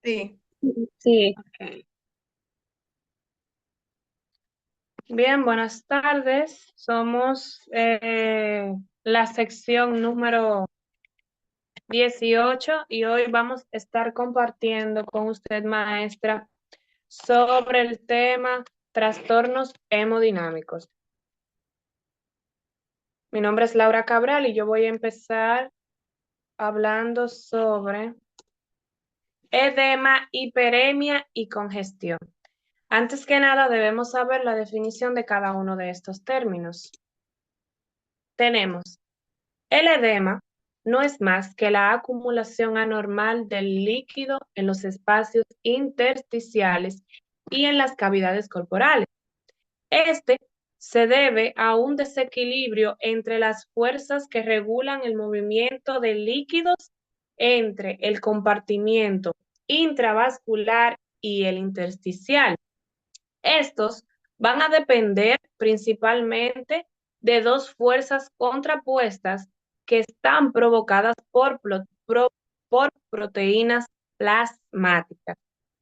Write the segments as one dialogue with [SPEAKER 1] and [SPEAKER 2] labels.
[SPEAKER 1] Sí.
[SPEAKER 2] Sí,
[SPEAKER 1] Ok. Bien, buenas tardes. Somos la sección número 18 y hoy vamos a estar compartiendo con usted, maestra, sobre el tema trastornos hemodinámicos. Mi nombre es Laura Cabral y yo voy a empezar hablando sobre edema, hiperemia y congestión. Antes que nada, debemos saber la definición de cada uno de estos términos. Tenemos el edema no es más que la acumulación anormal del líquido en los espacios intersticiales y en las cavidades corporales. Este se debe a un desequilibrio entre las fuerzas que regulan el movimiento de líquidos entre el compartimiento intravascular y el intersticial. Estos van a depender principalmente de dos fuerzas contrapuestas que están provocadas por proteínas plasmáticas.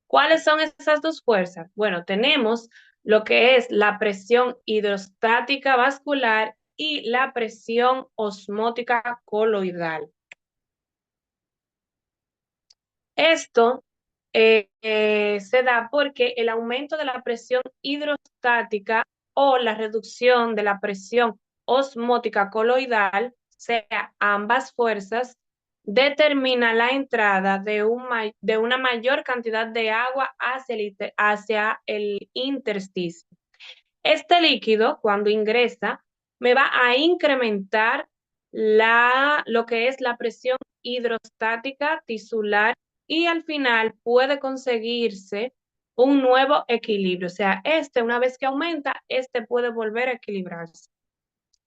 [SPEAKER 1] ¿Cuáles son esas dos fuerzas? Bueno, tenemos lo que es la presión hidrostática vascular y la presión osmótica coloidal. Esto se da porque el aumento de la presión hidrostática o la reducción de la presión osmótica coloidal, o sea, ambas fuerzas, determina la entrada de una mayor cantidad de agua hacia el intersticio. Este líquido, cuando ingresa, me va a incrementar lo que es la presión hidrostática tisular y al final puede conseguirse un nuevo equilibrio. O sea, una vez que aumenta, puede volver a equilibrarse.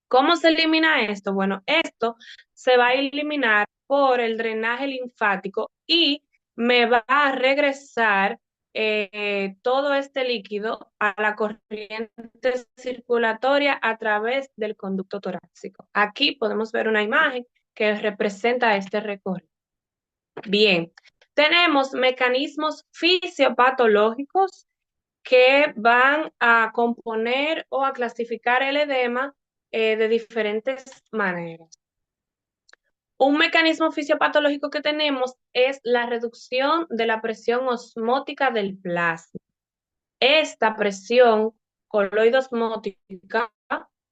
[SPEAKER 1] ¿Cómo se elimina esto? Bueno, esto se va a eliminar por el drenaje linfático y me va a regresar todo este líquido a la corriente circulatoria a través del conducto torácico. Aquí podemos ver una imagen que representa este recorrido. Bien, tenemos mecanismos fisiopatológicos que van a componer o a clasificar el edema de diferentes maneras. Un mecanismo fisiopatológico que tenemos es la reducción de la presión osmótica del plasma. Esta presión coloidosmótica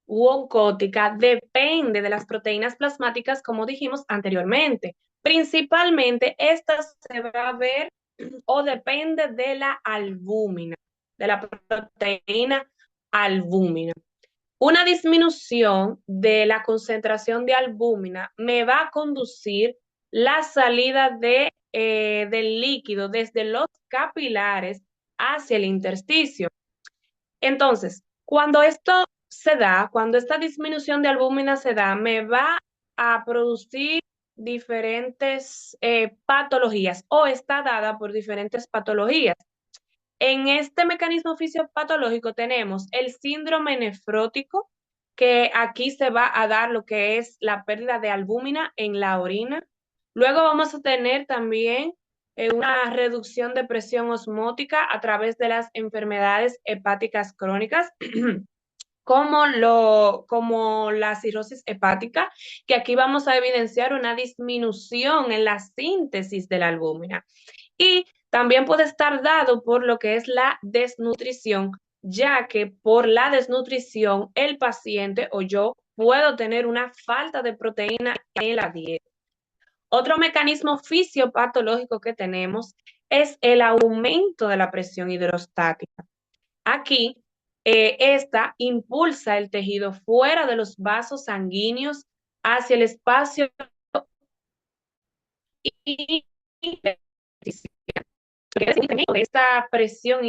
[SPEAKER 1] u oncótica depende de las proteínas plasmáticas, como dijimos anteriormente. Principalmente, esta se va a ver o depende de la albúmina, de la proteína albúmina. Una disminución de la concentración de albúmina me va a conducir la salida del líquido desde los capilares hacia el intersticio. Entonces, cuando esto se da, cuando esta disminución de albúmina se da, me va a producir diferentes patologías o está dada por diferentes patologías. En este mecanismo fisiopatológico tenemos el síndrome nefrótico, que aquí se va a dar lo que es la pérdida de albúmina en la orina. Luego vamos a tener también una reducción de presión osmótica a través de las enfermedades hepáticas crónicas. Como la cirrosis hepática, que aquí vamos a evidenciar una disminución en la síntesis de la albúmina. Y también puede estar dado por lo que es la desnutrición, ya que por la desnutrición el paciente o yo puedo tener una falta de proteína en la dieta. Otro mecanismo fisiopatológico que tenemos es el aumento de la presión hidrostática. Aquí, esta impulsa el tejido fuera de los vasos sanguíneos hacia el espacio esta presión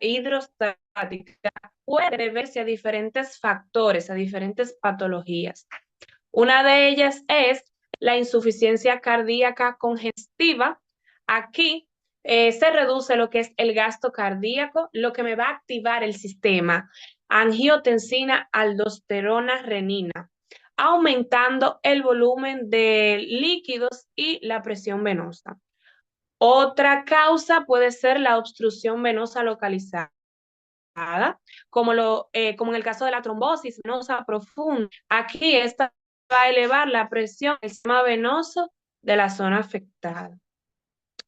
[SPEAKER 1] hidrostática puede deberse a diferentes factores, a diferentes patologías. Una de ellas es la insuficiencia cardíaca congestiva. Aquí se reduce lo que es el gasto cardíaco, lo que me va a activar el sistema angiotensina, aldosterona, renina, aumentando el volumen de líquidos y la presión venosa. Otra causa puede ser la obstrucción venosa localizada, como en el caso de la trombosis venosa profunda. Aquí esta va a elevar la presión del sistema venoso de la zona afectada.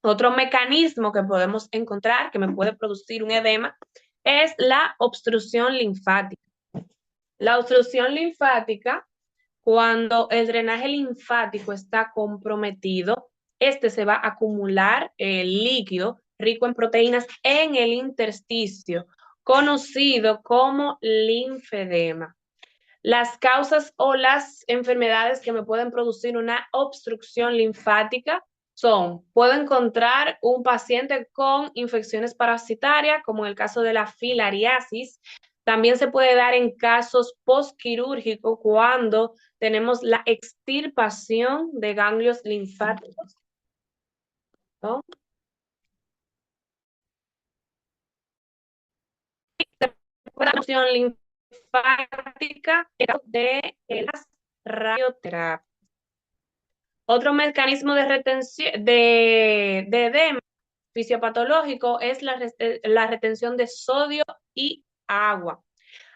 [SPEAKER 1] Otro mecanismo que podemos encontrar que me puede producir un edema es la obstrucción linfática. La obstrucción linfática, cuando el drenaje linfático está comprometido, este se va a acumular el líquido rico en proteínas en el intersticio, conocido como linfedema. Las causas o las enfermedades que me pueden producir una obstrucción linfática son, puedo encontrar un paciente con infecciones parasitarias, como en el caso de la filariasis. También se puede dar en casos postquirúrgicos cuando tenemos la extirpación de ganglios linfáticos, ¿no? Una obstrucción linfática de las radioterapias. Otro mecanismo de retención de edema fisiopatológico es la retención de sodio y agua.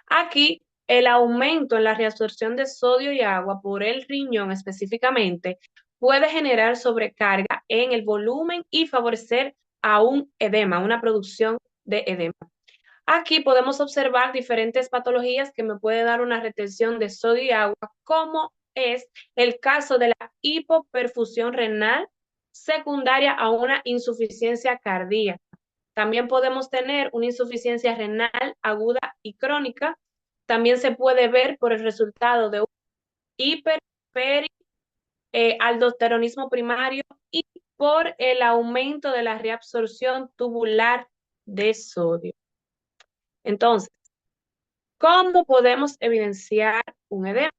[SPEAKER 1] Aquí, el aumento en la reabsorción de sodio y agua por el riñón específicamente puede generar sobrecarga en el volumen y favorecer a un edema, una producción de edema. Aquí podemos observar diferentes patologías que me pueden dar una retención de sodio y agua, como es el caso de la hipoperfusión renal secundaria a una insuficiencia cardíaca. También podemos tener una insuficiencia renal aguda y crónica. También se puede ver por el resultado de un aldosteronismo primario y por el aumento de la reabsorción tubular de sodio. Entonces, ¿cómo podemos evidenciar un edema?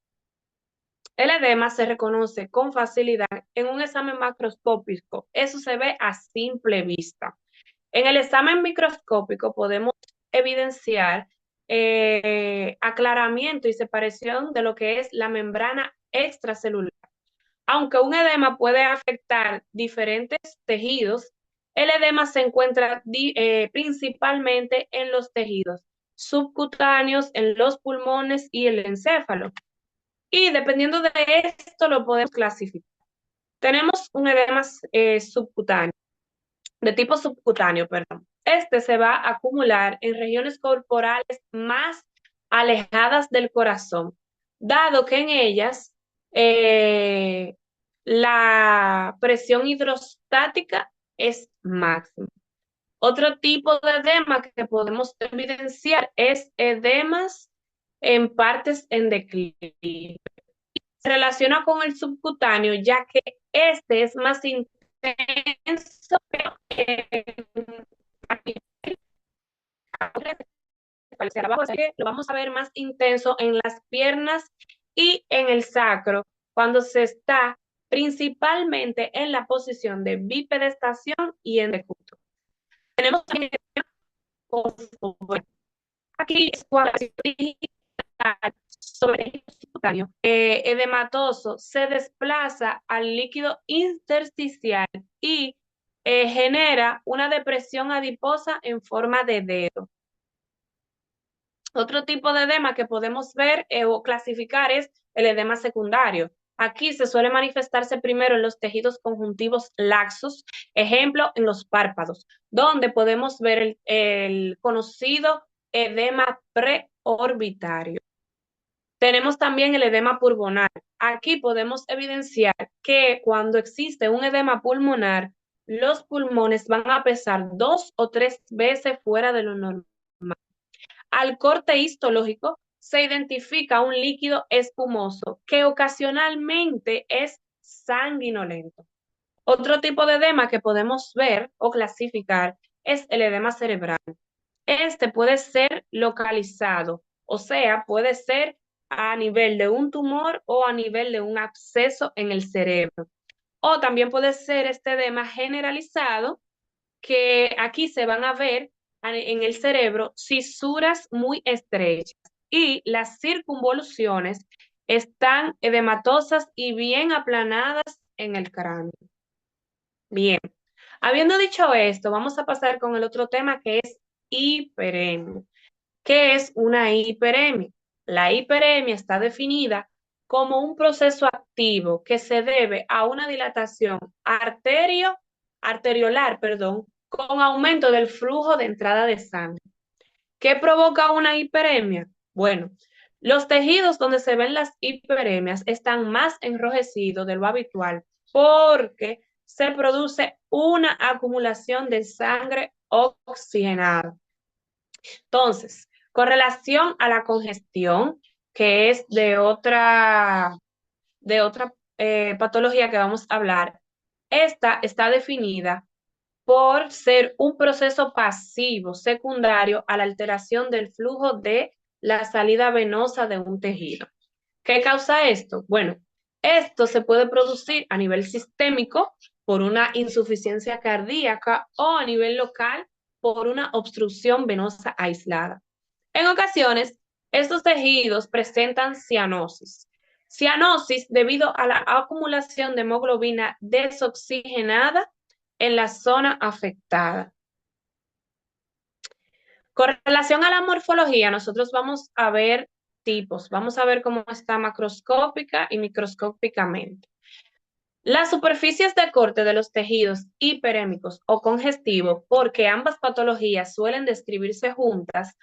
[SPEAKER 1] El edema se reconoce con facilidad en un examen macroscópico. Eso se ve a simple vista. En el examen microscópico podemos evidenciar aclaramiento y separación de lo que es la membrana extracelular. Aunque un edema puede afectar diferentes tejidos, el edema se encuentra principalmente en los tejidos subcutáneos, en los pulmones y el encéfalo. Y dependiendo de esto lo podemos clasificar. Tenemos un edema subcutáneo, de tipo subcutáneo, perdón. Este se va a acumular en regiones corporales más alejadas del corazón, dado que en ellas eh, la presión hidrostática es máxima. Otro tipo de edema que podemos evidenciar es edemas en partes en declive. Se relaciona con el subcutáneo, ya que este es más intenso así que lo vamos a ver más intenso en las piernas y en el sacro, cuando se está principalmente en la posición de bipedestación y en decúbito. Tenemos también aquí es cuando sobre el subcutáneo edematoso se desplaza al líquido intersticial y genera una depresión adiposa en forma de dedo. Otro tipo de edema que podemos ver o clasificar es el edema secundario. Aquí se suele manifestarse primero en los tejidos conjuntivos laxos, ejemplo, en los párpados, donde podemos ver el conocido edema preorbitario. Tenemos también el edema pulmonar. Aquí podemos evidenciar que cuando existe un edema pulmonar, los pulmones van a pesar 2 o 3 veces fuera de lo normal. Al corte histológico se identifica un líquido espumoso que ocasionalmente es sanguinolento. Otro tipo de edema que podemos ver o clasificar es el edema cerebral. Este puede ser localizado, o sea, puede ser a nivel de un tumor o a nivel de un absceso en el cerebro. O también puede ser este edema generalizado, que aquí se van a ver en el cerebro cisuras muy estrechas y las circunvoluciones están edematosas y bien aplanadas en el cráneo. Bien, Habiendo dicho esto, vamos a pasar con el otro tema que es hiperemia. ¿Qué es una hiperemia? La hiperemia está definida como un proceso activo que se debe a una dilatación arteriolar, perdón, con aumento del flujo de entrada de sangre. ¿Qué provoca una hiperemia? Bueno, los tejidos donde se ven las hiperemias están más enrojecidos de lo habitual porque se produce una acumulación de sangre oxigenada. Entonces, con relación a la congestión, que es de otra patología que vamos a hablar, esta está definida por ser un proceso pasivo secundario a la alteración del flujo de la salida venosa de un tejido. ¿Qué causa esto? Bueno, esto se puede producir a nivel sistémico por una insuficiencia cardíaca o a nivel local por una obstrucción venosa aislada. En ocasiones, estos tejidos presentan cianosis. Cianosis debido a la acumulación de hemoglobina desoxigenada en la zona afectada. Con relación a la morfología, nosotros vamos a ver tipos, vamos a ver cómo está macroscópica y microscópicamente. Las superficies de corte de los tejidos hiperémicos o congestivos, porque ambas patologías suelen describirse juntas,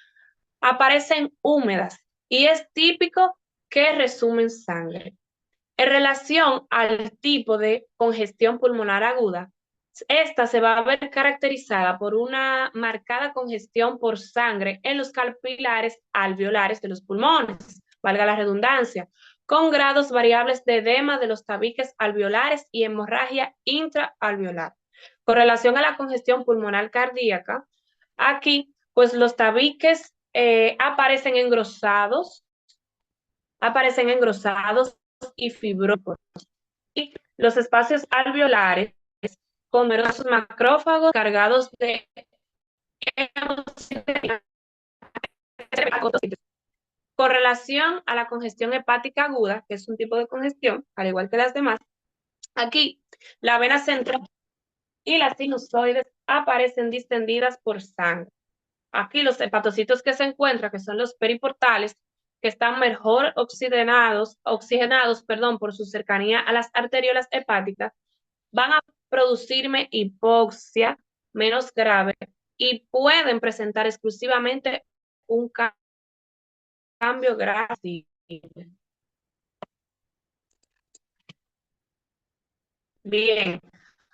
[SPEAKER 1] aparecen húmedas y es típico que resumen sangre. En relación al tipo de congestión pulmonar aguda, esta se va a ver caracterizada por una marcada congestión por sangre en los capilares alveolares de los pulmones, valga la redundancia, con grados variables de edema de los tabiques alveolares y hemorragia intraalveolar. Con relación a la congestión pulmonar cardíaca, aquí, pues los tabiques aparecen engrosados y fibrosos. Y los espacios alveolares con numerosos macrófagos cargados de con relación a la congestión hepática aguda, que es un tipo de congestión, al igual que las demás, aquí la vena central y las sinusoides aparecen distendidas por sangre. Aquí los hepatocitos que se encuentran, que son los periportales, que están mejor oxigenados, perdón, por su cercanía a las arteriolas hepáticas, van a producirme hipoxia menos grave y pueden presentar exclusivamente un cambio grave. Bien,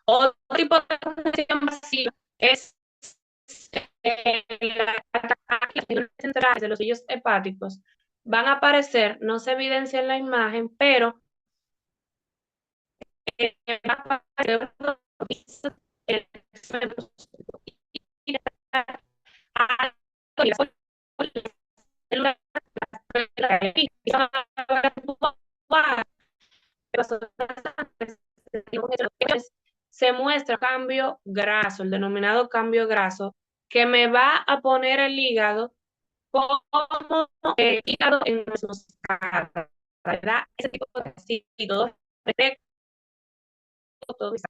[SPEAKER 1] otro tipo de congestión masiva es las centrales de los sellos hepáticos van a aparecer, no se evidencia en la imagen, pero va a aparecer se muestra cambio graso, el denominado cambio graso, que me va a poner el hígado como el hígado en nuestros caras, ¿verdad? Ese tipo de ácido, todo eso.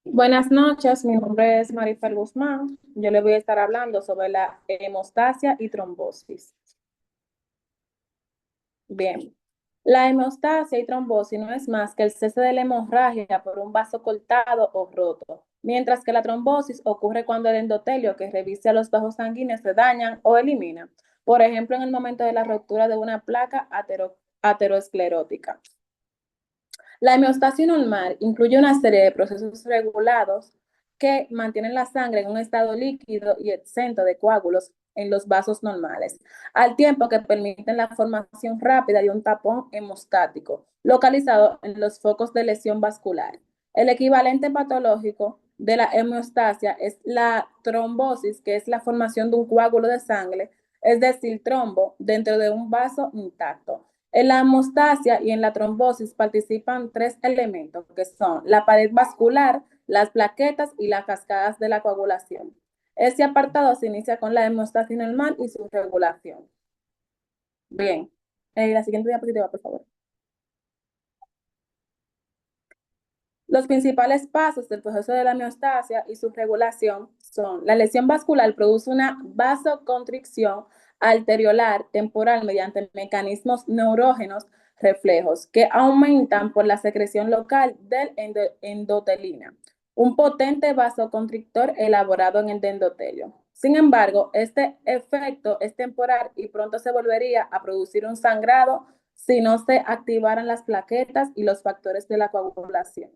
[SPEAKER 2] Buenas noches, mi nombre es Marifel Guzmán. Yo le voy a estar hablando sobre la hemostasia y trombosis. Bien, la hemostasia y trombosis no es más que el cese de la hemorragia por un vaso cortado o roto, mientras que la trombosis ocurre cuando el endotelio que reviste a los vasos sanguíneos se dañan o eliminan, por ejemplo, en el momento de la ruptura de una placa aterosclerótica. La hemeostasia normal incluye una serie de procesos regulados que mantienen la sangre en un estado líquido y exento de coágulos en los vasos normales, al tiempo que permiten la formación rápida de un tapón hemostático localizado en los focos de lesión vascular. El equivalente patológico de la hemeostasia es la trombosis, que es la formación de un coágulo de sangre, es decir, trombo, dentro de un vaso intacto. En la hemostasia y en la trombosis participan tres elementos que son la pared vascular, las plaquetas y las cascadas de la coagulación. Este apartado se inicia con la hemostasia normal y su regulación. Bien, la siguiente diapositiva, por favor. Los principales pasos del proceso de la homeostasia y su regulación son: la lesión vascular produce una vasoconstricción arteriolar temporal mediante mecanismos neurógenos reflejos que aumentan por la secreción local del endotelina, un potente vasoconstrictor elaborado en el endotelio. Sin embargo, este efecto es temporal y pronto se volvería a producir un sangrado si no se activaran las plaquetas y los factores de la coagulación.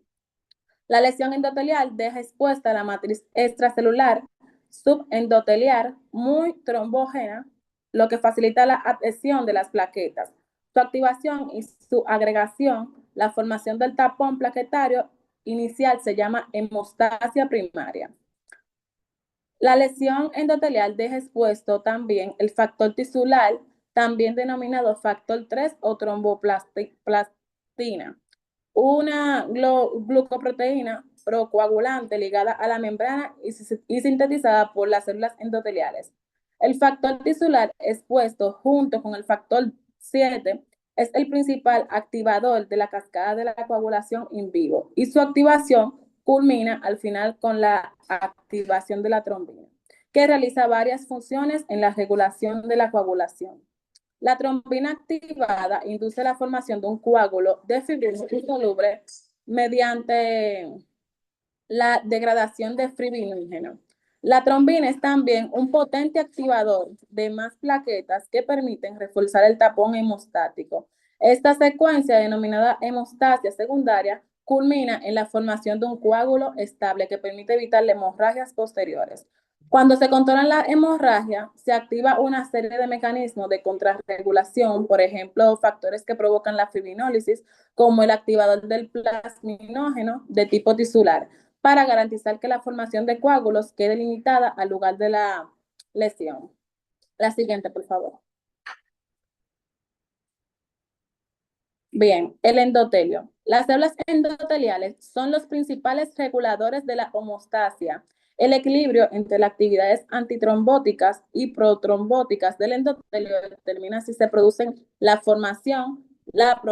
[SPEAKER 2] La lesión endotelial deja expuesta la matriz extracelular subendotelial muy trombógena, lo que facilita la adhesión de las plaquetas, su activación y su agregación. La formación del tapón plaquetario inicial se llama hemostasia primaria. La lesión endotelial deja expuesto también el factor tisular, también denominado factor 3 o tromboplastina, una glucoproteína procoagulante ligada a la membrana y sintetizada por las células endoteliales. El factor tisular expuesto junto con el factor 7 es el principal activador de la cascada de la coagulación in vivo y su activación culmina al final con la activación de la trombina, que realiza varias funciones en la regulación de la coagulación. La trombina activada induce la formación de un coágulo de fibrina insoluble mediante la degradación de fibrinógeno. La trombina es también un potente activador de más plaquetas que permiten reforzar el tapón hemostático. Esta secuencia, denominada hemostasia secundaria, culmina en la formación de un coágulo estable que permite evitar las hemorragias posteriores. Cuando se controla la hemorragia, se activa una serie de mecanismos de contrarregulación, por ejemplo, factores que provocan la fibrinólisis, como el activador del plasminógeno de tipo tisular, para garantizar que la formación de coágulos quede limitada al lugar de la lesión. La siguiente, por favor. Bien, el endotelio. Las células endoteliales son los principales reguladores de la homeostasia. El equilibrio entre las actividades antitrombóticas y protrombóticas del endotelio determina si se producen la formación, la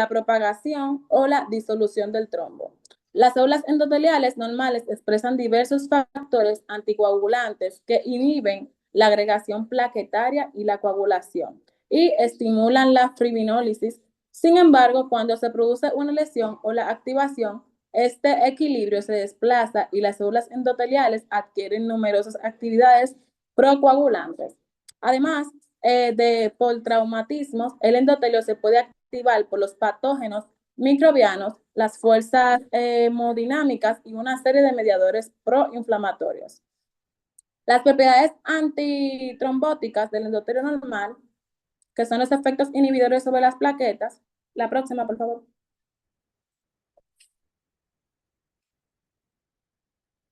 [SPEAKER 2] propagación o la disolución del trombo. Las células endoteliales normales expresan diversos factores anticoagulantes que inhiben la agregación plaquetaria y la coagulación y estimulan la fibrinólisis. Sin embargo, cuando se produce una lesión o la activación, este equilibrio se desplaza y las células endoteliales adquieren numerosas actividades procoagulantes. Además por traumatismos, el endotelio se puede activar por los patógenos microbianos, las fuerzas hemodinámicas y una serie de mediadores proinflamatorios. Las propiedades antitrombóticas del endotelio normal, que son los efectos inhibidores sobre las plaquetas. La próxima, por favor.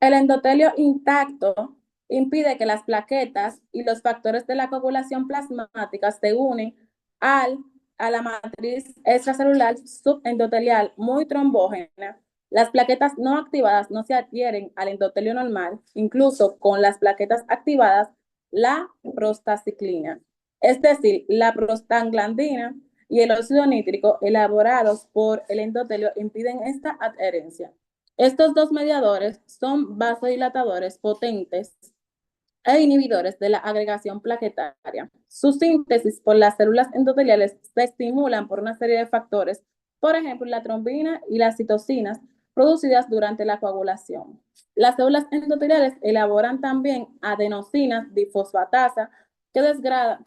[SPEAKER 2] El endotelio intacto impide que las plaquetas y los factores de la coagulación plasmática se unen a la matriz extracelular subendotelial muy trombógena. Las plaquetas no activadas no se adhieren al endotelio normal, incluso con las plaquetas activadas, la prostaciclina, es decir, la prostaglandina y el óxido nítrico elaborados por el endotelio impiden esta adherencia. Estos dos mediadores son vasodilatadores potentes e inhibidores de la agregación plaquetaria. Su síntesis por las células endoteliales se estimulan por una serie de factores, por ejemplo, la trombina y las citocinas producidas durante la coagulación. Las células endoteliales elaboran también adenosinas difosfatasa que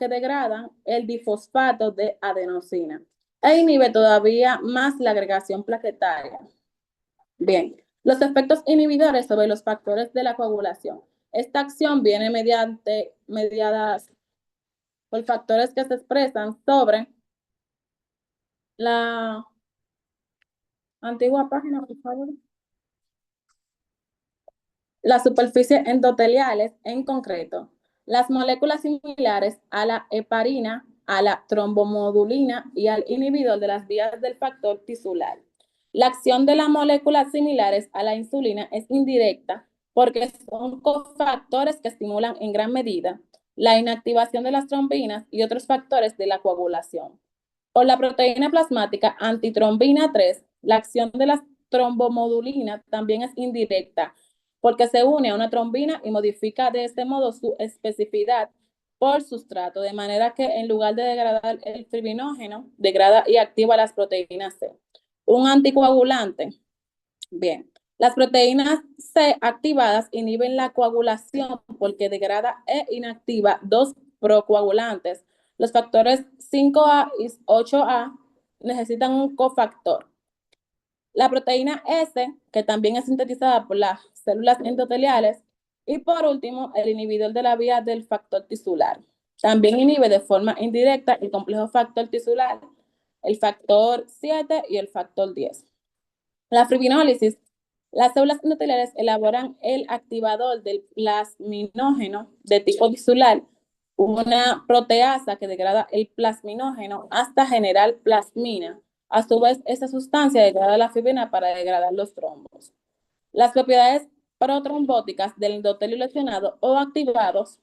[SPEAKER 2] degradan el difosfato de adenosina e inhibe todavía más la agregación plaquetaria. Bien, los efectos inhibidores sobre los factores de la coagulación. Esta acción viene mediadas por factores que se expresan sobre la antigua página, por favor. Las superficies endoteliales, en concreto, las moléculas similares a la heparina, a la trombomodulina y al inhibidor de las vías del factor tisular. La acción de las moléculas similares a la insulina es indirecta porque son cofactores que estimulan en gran medida la inactivación de las trombinas y otros factores de la coagulación. Por la proteína plasmática antitrombina 3, la acción de la trombomodulina también es indirecta porque se une a una trombina y modifica de este modo su especificidad por sustrato, de manera que en lugar de degradar el fibrinógeno, degrada y activa las proteínas C. Un anticoagulante. Bien, las proteínas C activadas inhiben la coagulación porque degrada e inactiva dos procoagulantes. Los factores 5A y 8A necesitan un cofactor. La proteína S, que también es sintetizada por las células endoteliales. Y por último, el inhibidor de la vía del factor tisular. También inhibe de forma indirecta el complejo factor tisular, el factor 7 y el factor 10. La fibrinólisis. Las células endoteliales elaboran el activador del plasminógeno de tipo tisular, una proteasa que degrada el plasminógeno hasta generar plasmina. A su vez, esta sustancia degrada la fibrina para degradar los trombos. Las propiedades protrombóticas del endotelio lesionado o activados.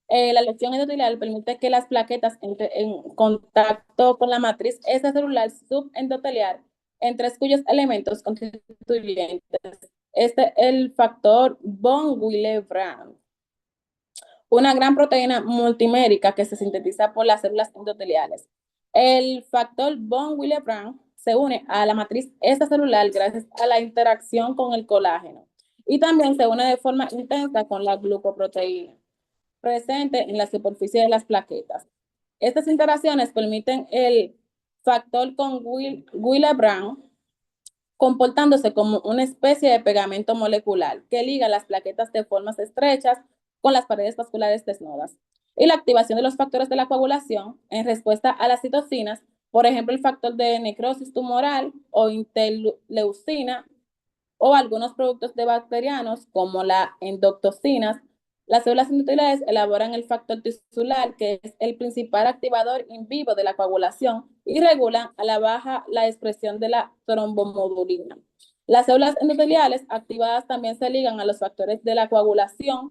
[SPEAKER 2] La lesión endotelial permite que las plaquetas entren en contacto con la matriz extracelular subendotelial, entre cuyos elementos constituyentes este el factor von Willebrand, una gran proteína multimérica que se sintetiza por las células endoteliales. El factor von Willebrand se une a la matriz extracelular gracias a la interacción con el colágeno y también se une de forma intensa con la glucoproteína presente en la superficie de las plaquetas. Estas interacciones permiten el factor con Willebrand comportándose como una especie de pegamento molecular que liga las plaquetas de formas estrechas con las paredes vasculares desnudas. Y la activación de los factores de la coagulación en respuesta a las citocinas, por ejemplo, el factor de necrosis tumoral o interleucina o algunos productos de bacterianos como la endotoxinas. Las células endoteliales elaboran el factor tisular, que es el principal activador in vivo de la coagulación, y regulan a la baja la expresión de la trombomodulina. Las células endoteliales activadas también se ligan a los factores de la coagulación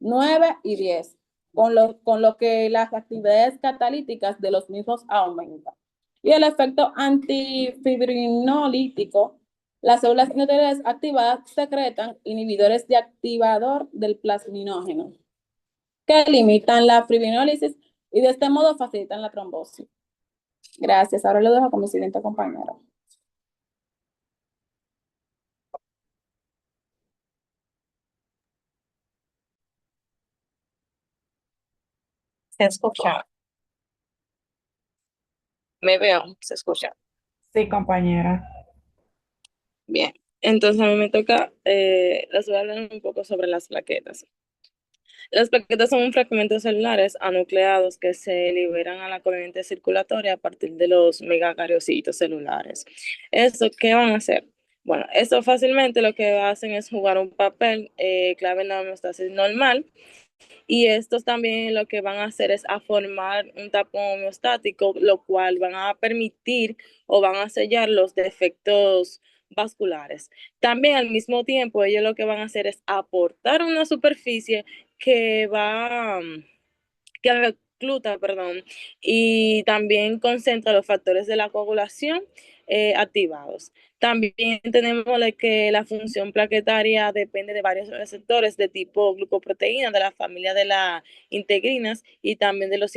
[SPEAKER 2] 9 y 10, con lo que las actividades catalíticas de los mismos aumentan. Y el efecto antifibrinolítico. Las células endoteliales activadas secretan inhibidores de activador del plasminógeno que limitan la fibrinólisis y de este modo facilitan la trombosis. Gracias. Ahora lo dejo con mi siguiente compañero.
[SPEAKER 3] Se escucha. Me veo, se escucha.
[SPEAKER 4] Sí, compañera.
[SPEAKER 3] Bien. Entonces a mí me toca, les voy a hablar un poco sobre las plaquetas. Las plaquetas son fragmentos celulares anucleados que se liberan a la corriente circulatoria a partir de los megacariocitos celulares. ¿Eso qué van a hacer? Bueno, eso fácilmente lo que hacen es jugar un papel clave en la homeostasis normal. Y estos también lo que van a hacer es a formar un tapón homeostático, lo cual van a permitir o van a sellar los defectos vasculares. También al mismo tiempo ellos lo que van a hacer es aportar una superficie que va, que recluta, perdón, y también concentra los factores de la coagulación activados. También tenemos que la función plaquetaria depende de varios receptores de tipo glucoproteína, de la familia de las integrinas y también de los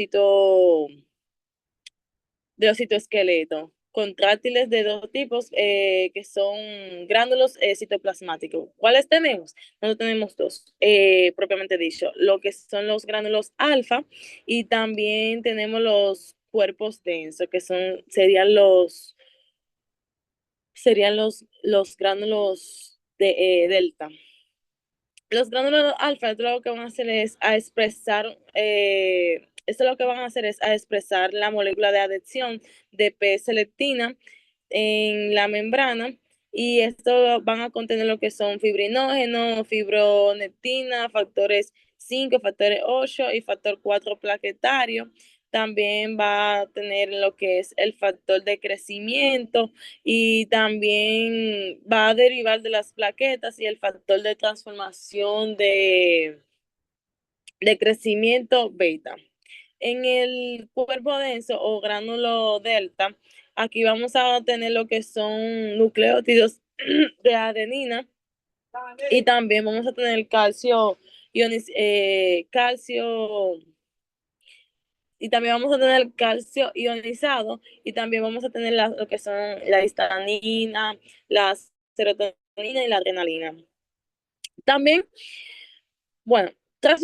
[SPEAKER 3] citoesqueletos contráctiles de dos tipos que son gránulos citoplasmáticos. ¿Cuáles tenemos? Nosotros tenemos dos, propiamente dicho, lo que son los gránulos alfa y también tenemos los cuerpos densos, que serían los gránulos de delta. Los gránulos alfa, esto lo que van a hacer es a expresar, esto lo que van a hacer es a expresar la molécula de adhesión de P-selectina en la membrana y esto van a contener lo que son fibrinógeno, fibronectina, factores 5, factores 8 y factor 4 plaquetario. también va a tener lo que es el factor de crecimiento y también va a derivar de las plaquetas y el factor de transformación de crecimiento beta. En el cuerpo denso o gránulo delta, aquí vamos a tener lo que son nucleótidos de adenina y también vamos a tener calcio y también vamos a tener calcio ionizado y también vamos a tener lo que son la histamina, la serotonina y la adrenalina. También, bueno, tras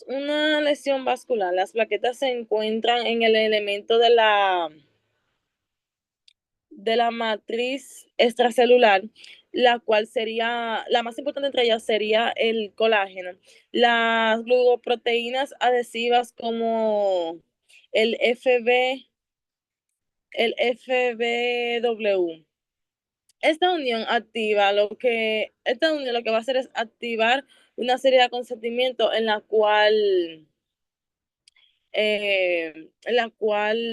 [SPEAKER 3] una lesión vascular, las plaquetas se encuentran en el elemento de la matriz extracelular, la cual sería, la más importante entre ellas sería el colágeno. Las glucoproteínas adhesivas como el FB, el FBW. Esta unión lo que va a hacer es activar una serie de acontecimientos en la cual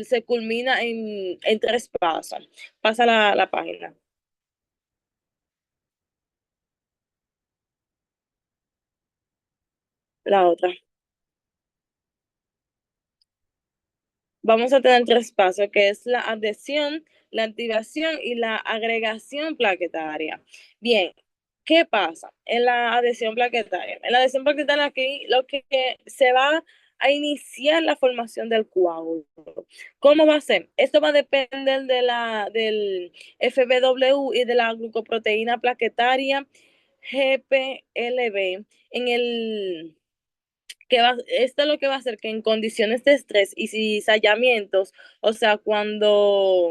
[SPEAKER 3] se culmina en tres pasos. Pasa la página. La otra. Vamos a tener tres pasos, que es la adhesión, la activación y la agregación plaquetaria. Bien, ¿qué pasa en la adhesión plaquetaria? En la adhesión plaquetaria aquí lo que se va a iniciar la formación del coágulo. ¿Cómo va a ser? Esto va a depender del FBW y de la glucoproteína plaquetaria GPLB en el esto es lo que va a hacer que en condiciones de estrés y cizallamientos, o sea, cuando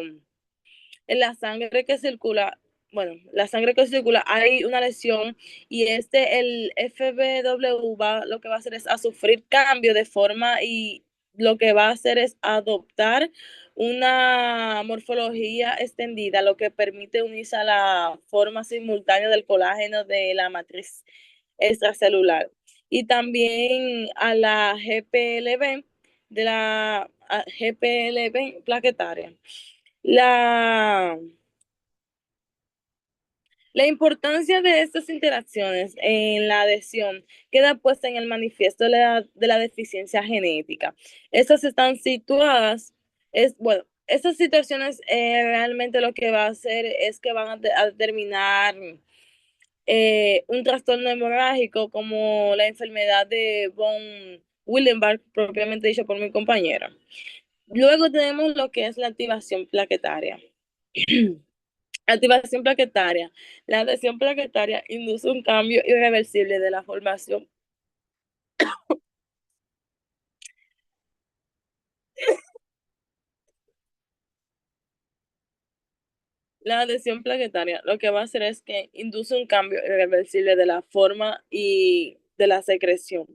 [SPEAKER 3] en la sangre que circula, bueno, la sangre que circula hay una lesión y el FBW lo que va a hacer es a sufrir cambio de forma y lo que va a hacer es adoptar una morfología extendida, lo que permite unirse a la forma simultánea del colágeno de la matriz extracelular y también a la GPLB GPLB plaquetaria. La, la importancia de estas interacciones en la adhesión queda puesta en el manifiesto de la deficiencia genética. Estas están situadas, bueno, estas situaciones realmente lo que va a hacer es que van a determinar un trastorno hemorrágico como la enfermedad de von Willebrand, propiamente dicho por mi compañera. Luego tenemos lo que es la activación plaquetaria. Activación plaquetaria. La adhesión plaquetaria induce un cambio irreversible de la formación. La adhesión plaquetaria lo que va a hacer es que induce un cambio irreversible de la forma y de la secreción.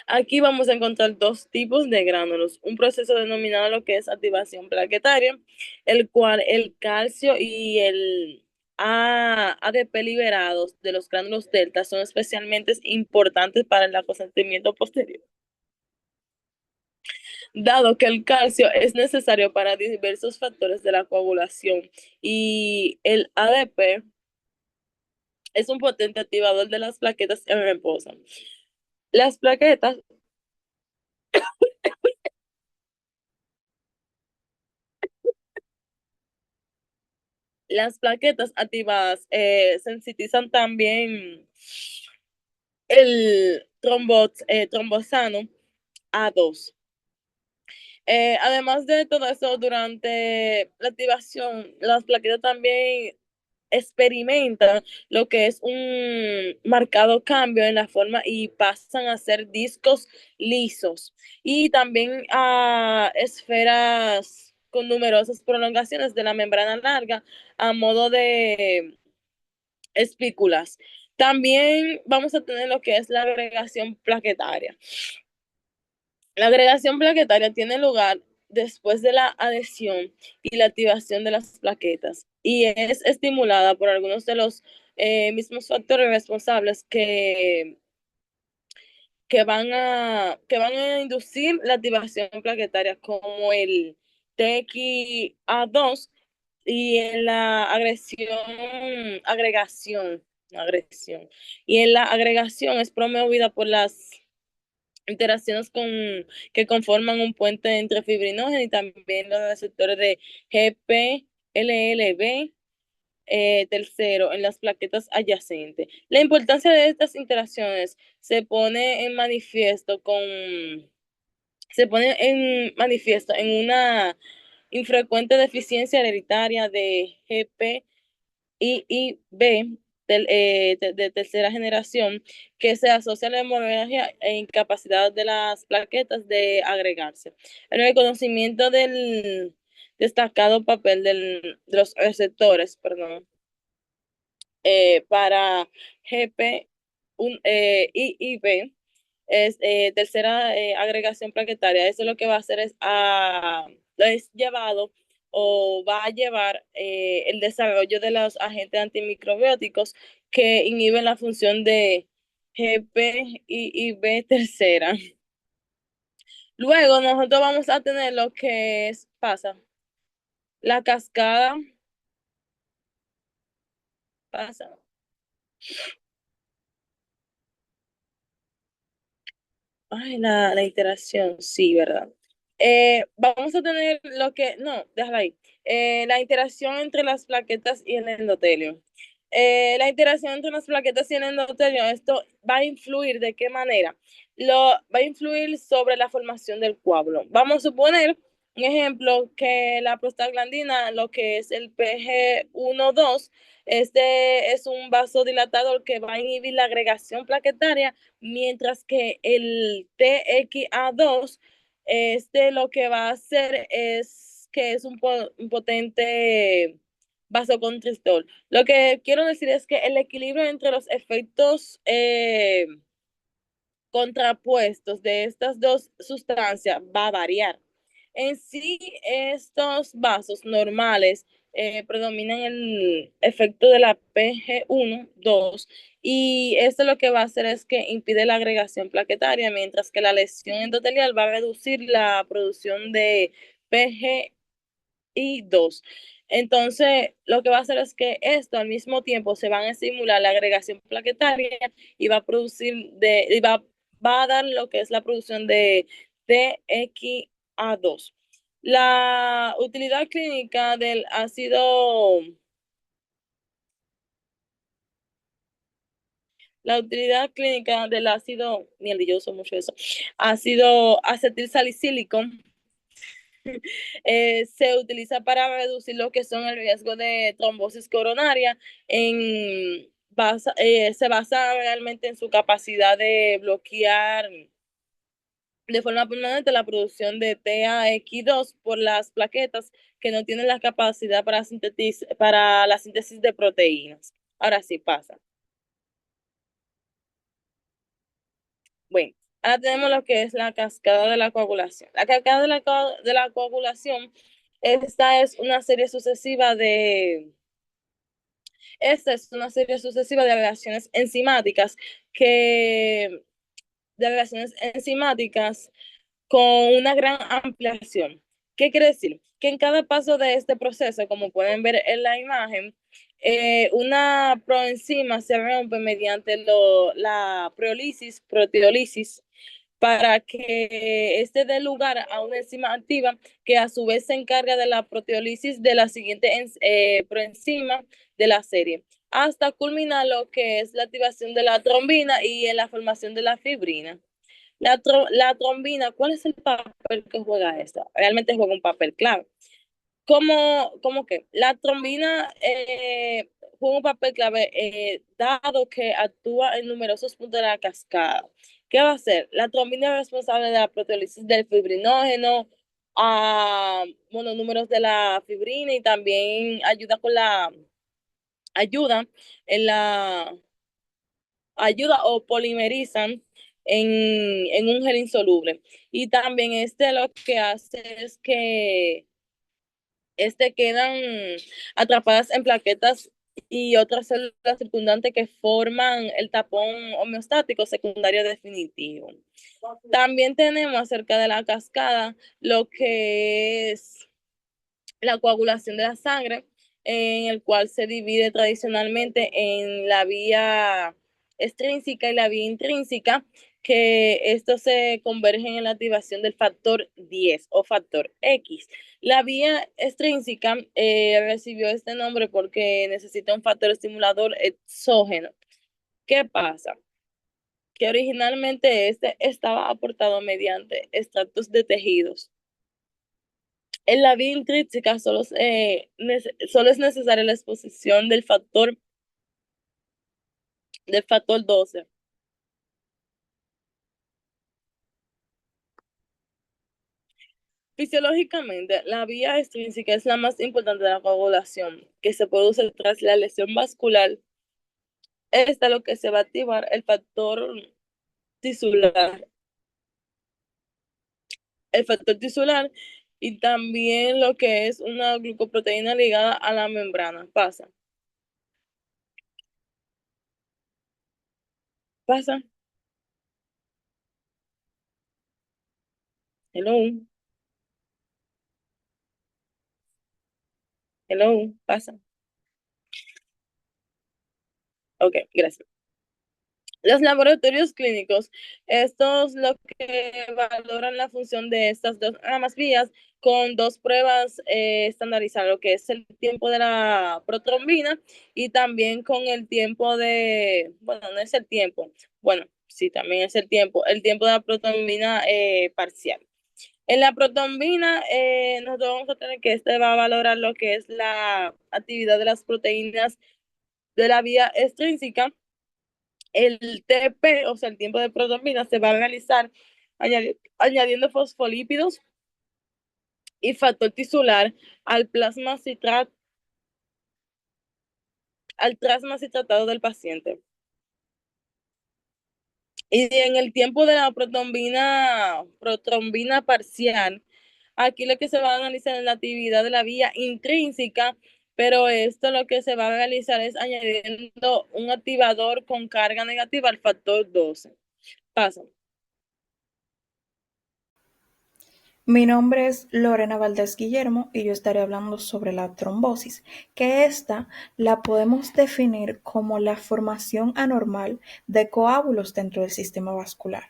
[SPEAKER 3] Aquí vamos a encontrar dos tipos de gránulos, un proceso denominado lo que es activación plaquetaria, el cual el calcio y el ADP liberados de los gránulos delta son especialmente importantes para el acosentamiento posterior, dado que el calcio es necesario para diversos factores de la coagulación y el ADP es un potente activador de las plaquetas en reposo. Las plaquetas Las plaquetas activadas sensitivizan también el trombosano A2. Además de todo eso, durante la activación, las plaquetas también experimentan lo que es un marcado cambio en la forma y pasan a ser discos lisos y también a esferas con numerosas prolongaciones de la membrana larga a modo de espículas. También vamos a tener lo que es la agregación plaquetaria. La agregación plaquetaria tiene lugar después de la adhesión y la activación de las plaquetas y es estimulada por algunos de los mismos factores responsables que van a inducir la activación plaquetaria, como el TXA2, y en la agregación. Y en la agregación es promovida por las interacciones que conforman un puente entre fibrinógeno y también los receptores de GPLLB. Tercero, en las plaquetas adyacentes. La importancia de estas interacciones se pone en manifiesto en una infrecuente deficiencia hereditaria de GPIIB de tercera generación, que se asocia a la hemorragia e incapacidad de las plaquetas de agregarse. El reconocimiento del destacado papel de los receptores, perdón, para GP IIB es tercera agregación plaquetaria. Eso lo que va a hacer es llevado o va a llevar el desarrollo de los agentes antimicrobióticos que inhiben la función de GPIIB tercera. Luego nosotros vamos a tener lo que pasa, la cascada pasa. Ay, la interacción, sí, ¿verdad? Vamos a tener no, déjala ahí. La interacción entre las plaquetas y el endotelio. La interacción entre las plaquetas y el endotelio, esto va a influir ¿de qué manera? Va a influir sobre la formación del coágulo. Vamos a suponer, un ejemplo, que la prostaglandina, lo que es el PG1-2, este es un vasodilatador que va a inhibir la agregación plaquetaria, mientras que el TXA2, lo que va a hacer es que es un potente vasoconstrictor. Lo que quiero decir es que el equilibrio entre los efectos contrapuestos de estas dos sustancias va a variar. En sí, estos vasos normales predominan el efecto de la PG1, 2, y esto lo que va a hacer es que impide la agregación plaquetaria, mientras que la lesión endotelial va a reducir la producción de PGI2. Entonces, lo que va a hacer es que esto al mismo tiempo se van a estimular la agregación plaquetaria y va a va a dar lo que es la producción de TXA2. La utilidad clínica del ácido, mierda, yo uso mucho eso, ácido acetilsalicílico, se utiliza para reducir lo que son el riesgo de trombosis coronaria. Se basa realmente en su capacidad de bloquear de forma permanente la producción de TAX2 por las plaquetas que no tienen la capacidad para la síntesis de proteínas. Ahora sí pasa. Bueno, ahora tenemos lo que es la cascada de la coagulación. La cascada de la coagulación, esta es una serie sucesiva de reacciones enzimáticas con una gran ampliación. ¿Qué quiere decir? Que en cada paso de este proceso, como pueden ver en la imagen, una proenzima se rompe mediante la proteólisis, para que este dé lugar a una enzima activa que a su vez se encarga de la proteólisis de la siguiente proenzima de la serie, hasta culminar lo que es la activación de la trombina y en la formación de la fibrina. La trombina, ¿cuál es el papel que juega esta? Realmente juega un papel clave. ¿Cómo que? La trombina juega un papel clave dado que actúa en numerosos puntos de la cascada. ¿Qué va a hacer? La trombina es responsable de la proteólisis del fibrinógeno, a mononúmeros de la fibrina, y también ayuda en la ayuda o polimerizan en un gel insoluble. Y también lo que hace es que quedan atrapadas en plaquetas y otras células circundantes que forman el tapón homeostático secundario definitivo. También tenemos acerca de la cascada lo que es la coagulación de la sangre, en el cual se divide tradicionalmente en la vía extrínseca y la vía intrínseca, que estos se convergen en la activación del factor 10 o factor X. La vía extrínseca recibió este nombre porque necesita un factor estimulador exógeno. ¿Qué pasa? Que originalmente este estaba aportado mediante extractos de tejidos. En la vía intrínseca solo es necesaria la exposición del factor 12. Fisiológicamente, la vía extrínseca es la más importante de la coagulación, que se produce tras la lesión vascular. Esta es lo que se va a activar el factor tisular. El factor tisular y también lo que es una glucoproteína ligada a la membrana. Pasa. Pasa. Hello. Hello. Pasa. Ok, gracias. Los laboratorios clínicos, estos lo que valoran la función de estas dos ambas vías con dos pruebas estandarizadas, lo que es el tiempo de la protrombina y también con el tiempo bueno, no es el tiempo, bueno, sí, también es el tiempo de la protrombina parcial. En la protrombina, nosotros vamos a tener que este va a valorar lo que es la actividad de las proteínas de la vía extrínseca. El TP, o sea, el tiempo de protrombina, se va a realizar añadiendo fosfolípidos y factor tisular al plasma citratado del paciente. Y en el tiempo de la protrombina parcial, aquí lo que se va a analizar es la actividad de la vía intrínseca, pero esto lo que se va a realizar es añadiendo un activador con carga negativa al factor 12. Pasa.
[SPEAKER 4] Mi nombre es Lorena Valdés Guillermo y yo estaré hablando sobre la trombosis, que esta la podemos definir como la formación anormal de coágulos dentro del sistema vascular.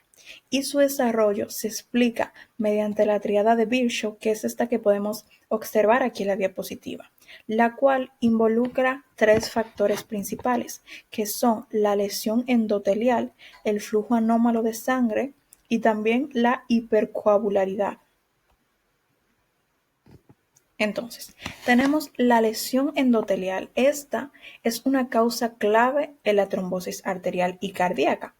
[SPEAKER 4] Y su desarrollo se explica mediante la triada de Virchow, que es esta que podemos observar aquí en la diapositiva, la cual involucra tres factores principales, que son la lesión endotelial, el flujo anómalo de sangre y también la hipercoagularidad. Entonces, tenemos la lesión endotelial. Esta es una causa clave en la trombosis arterial y cardíaca.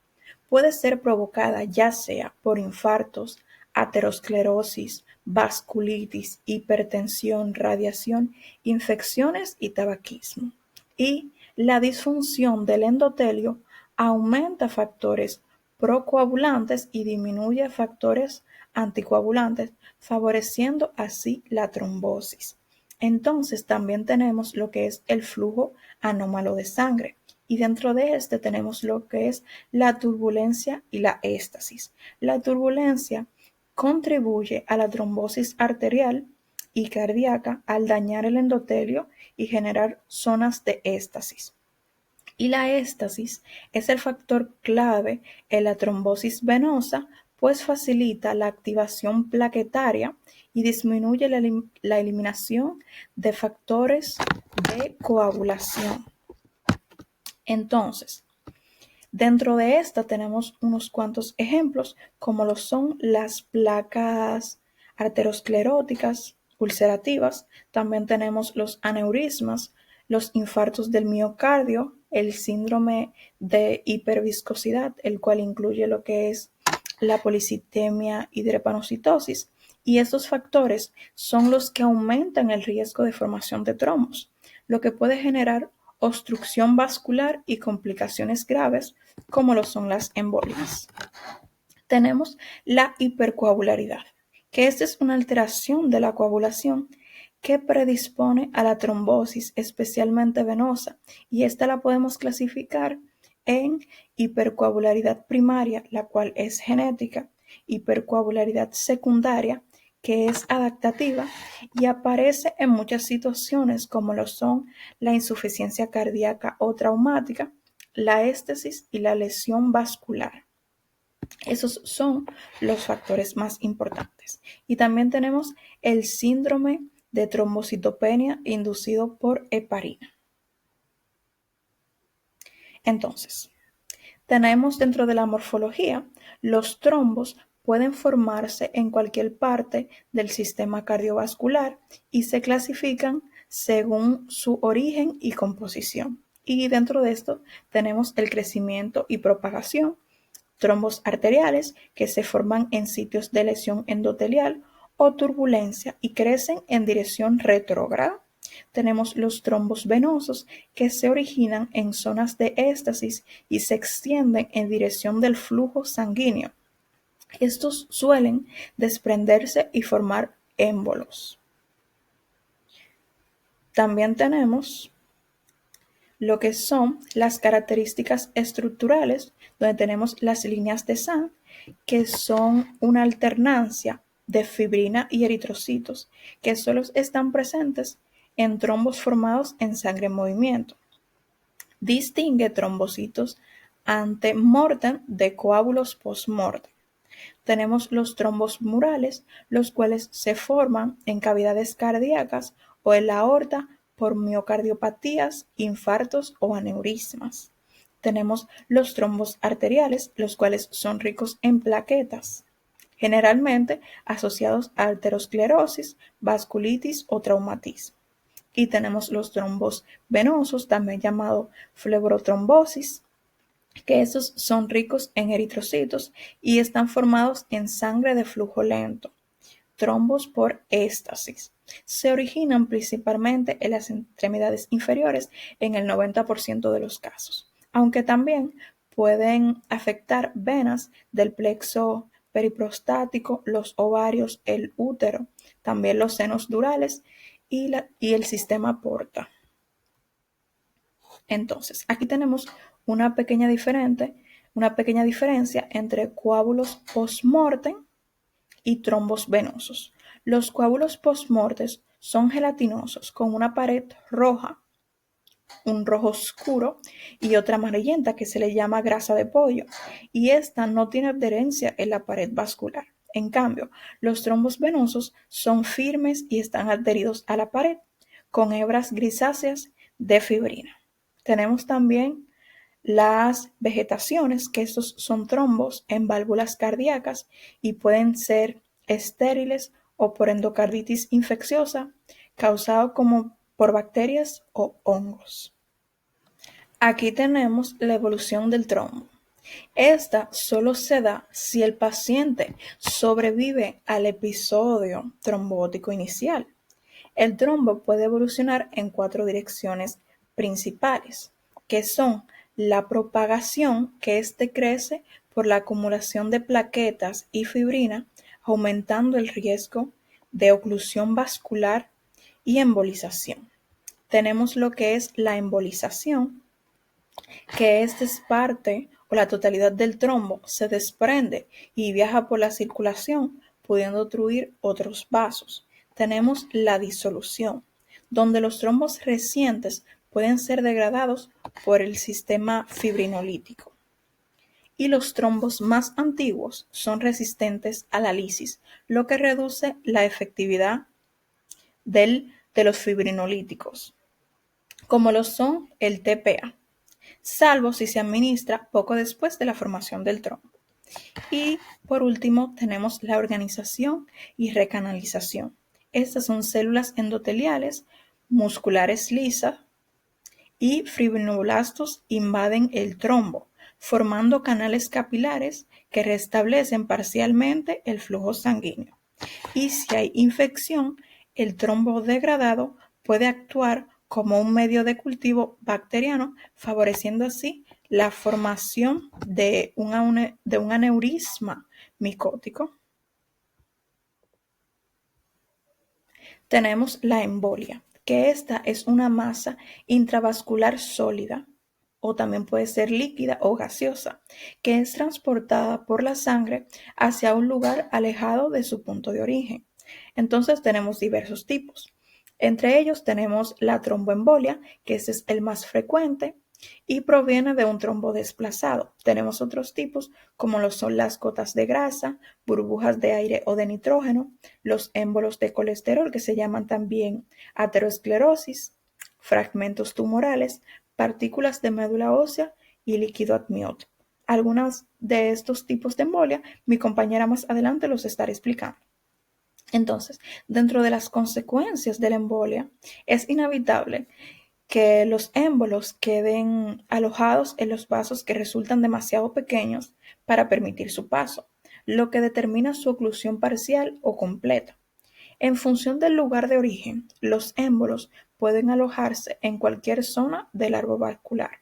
[SPEAKER 4] Puede ser provocada ya sea por infartos, aterosclerosis, vasculitis, hipertensión, radiación, infecciones y tabaquismo. Y la disfunción del endotelio aumenta factores procoagulantes y disminuye factores anticoagulantes, favoreciendo así la trombosis. Entonces también tenemos lo que es el flujo anómalo de sangre y dentro de este tenemos lo que es la turbulencia y la éstasis. La turbulencia contribuye a la trombosis arterial y cardíaca al dañar el endotelio y generar zonas de éstasis. Y la éstasis es el factor clave en la trombosis venosa, pues facilita la activación plaquetaria y disminuye la eliminación de factores de coagulación. Entonces, dentro de esta tenemos unos cuantos ejemplos, como lo son las placas arterioscleróticas ulcerativas, también tenemos los aneurismas, los infartos del miocardio, el síndrome de hiperviscosidad, el cual incluye lo que es la policitemia y drepanocitosis, y estos factores son los que aumentan el riesgo de formación de trombos, lo que puede generar obstrucción vascular y complicaciones graves como lo son las embolias. Tenemos la hipercoagularidad, que esta es una alteración de la coagulación que predispone a la trombosis, especialmente venosa, y esta la podemos clasificar en hipercoagularidad primaria, la cual es genética, hipercoagularidad secundaria, que es adaptativa y aparece en muchas situaciones como lo son la insuficiencia cardíaca o traumática, la éstesis y la lesión vascular. Esos son los factores más importantes. Y también tenemos el síndrome de trombocitopenia inducido por heparina. Entonces, tenemos dentro de la morfología, los trombos pueden formarse en cualquier parte del sistema cardiovascular y se clasifican según su origen y composición. Y dentro de esto tenemos el crecimiento y propagación, trombos arteriales que se forman en sitios de lesión endotelial o turbulencia y crecen en dirección retrógrada. Tenemos los trombos venosos que se originan en zonas de éstasis y se extienden en dirección del flujo sanguíneo. Estos suelen desprenderse y formar émbolos. También tenemos lo que son las características estructurales, donde tenemos las líneas de SAN, que son una alternancia de fibrina y eritrocitos, que solo están presentes en trombos formados en sangre en movimiento. Distingue trombocitos ante mortem de coágulos post-mortem. Tenemos los trombos murales, los cuales se forman en cavidades cardíacas o en la aorta por miocardiopatías, infartos o aneurismas. Tenemos los trombos arteriales, los cuales son ricos en plaquetas, generalmente asociados a aterosclerosis, vasculitis o traumatismo. Y tenemos los trombos venosos, también llamado flebotrombosis, que esos son ricos en eritrocitos y están formados en sangre de flujo lento. Trombos por éstasis. Se originan principalmente en las extremidades inferiores en el 90% de los casos, aunque también pueden afectar venas del plexo periprostático, los ovarios, el útero, también los senos durales y el sistema porta. Entonces, aquí tenemos una pequeña diferencia entre coágulos post-mortem y trombos venosos. Los coágulos post-mortem son gelatinosos con una pared roja, un rojo oscuro y otra amarillenta que se le llama grasa de pollo, y esta no tiene adherencia en la pared vascular. En cambio, los trombos venosos son firmes y están adheridos a la pared con hebras grisáceas de fibrina. Tenemos también las vegetaciones, que estos son trombos en válvulas cardíacas y pueden ser estériles o por endocarditis infecciosa, causado como por bacterias o hongos. Aquí tenemos la evolución del trombo. Esta solo se da si el paciente sobrevive al episodio trombótico inicial. El trombo puede evolucionar en 4 direcciones principales, que son la propagación, que éste crece por la acumulación de plaquetas y fibrina, aumentando el riesgo de oclusión vascular y embolización. Tenemos lo que es la embolización, que esta es parte o la totalidad del trombo se desprende y viaja por la circulación, pudiendo obstruir otros vasos. Tenemos la disolución, donde los trombos recientes pueden ser degradados por el sistema fibrinolítico. Y los trombos más antiguos son resistentes a la lisis, lo que reduce la efectividad de los fibrinolíticos, como lo son el TPA, salvo si se administra poco después de la formación del trombo. Y por último tenemos la organización y recanalización. Estas son células endoteliales, musculares lisas y fibroblastos invaden el trombo, formando canales capilares que restablecen parcialmente el flujo sanguíneo. Y si hay infección, el trombo degradado puede actuar como un medio de cultivo bacteriano, favoreciendo así la formación de un aneurisma micótico. Tenemos la embolia, que esta es una masa intravascular sólida, o también puede ser líquida o gaseosa, que es transportada por la sangre hacia un lugar alejado de su punto de origen. Entonces tenemos diversos tipos. Entre ellos tenemos la tromboembolia, que ese es el más frecuente y proviene de un trombo desplazado. Tenemos otros tipos como lo son las gotas de grasa, burbujas de aire o de nitrógeno, los émbolos de colesterol que se llaman también aterosclerosis, fragmentos tumorales, partículas de médula ósea y líquido amniótico. Algunos de estos tipos de embolia, mi compañera más adelante los estará explicando. Entonces, dentro de las consecuencias de la embolia, es inevitable que los émbolos queden alojados en los vasos que resultan demasiado pequeños para permitir su paso, lo que determina su oclusión parcial o completa. En función del lugar de origen, los émbolos pueden alojarse en cualquier zona del árbol vascular.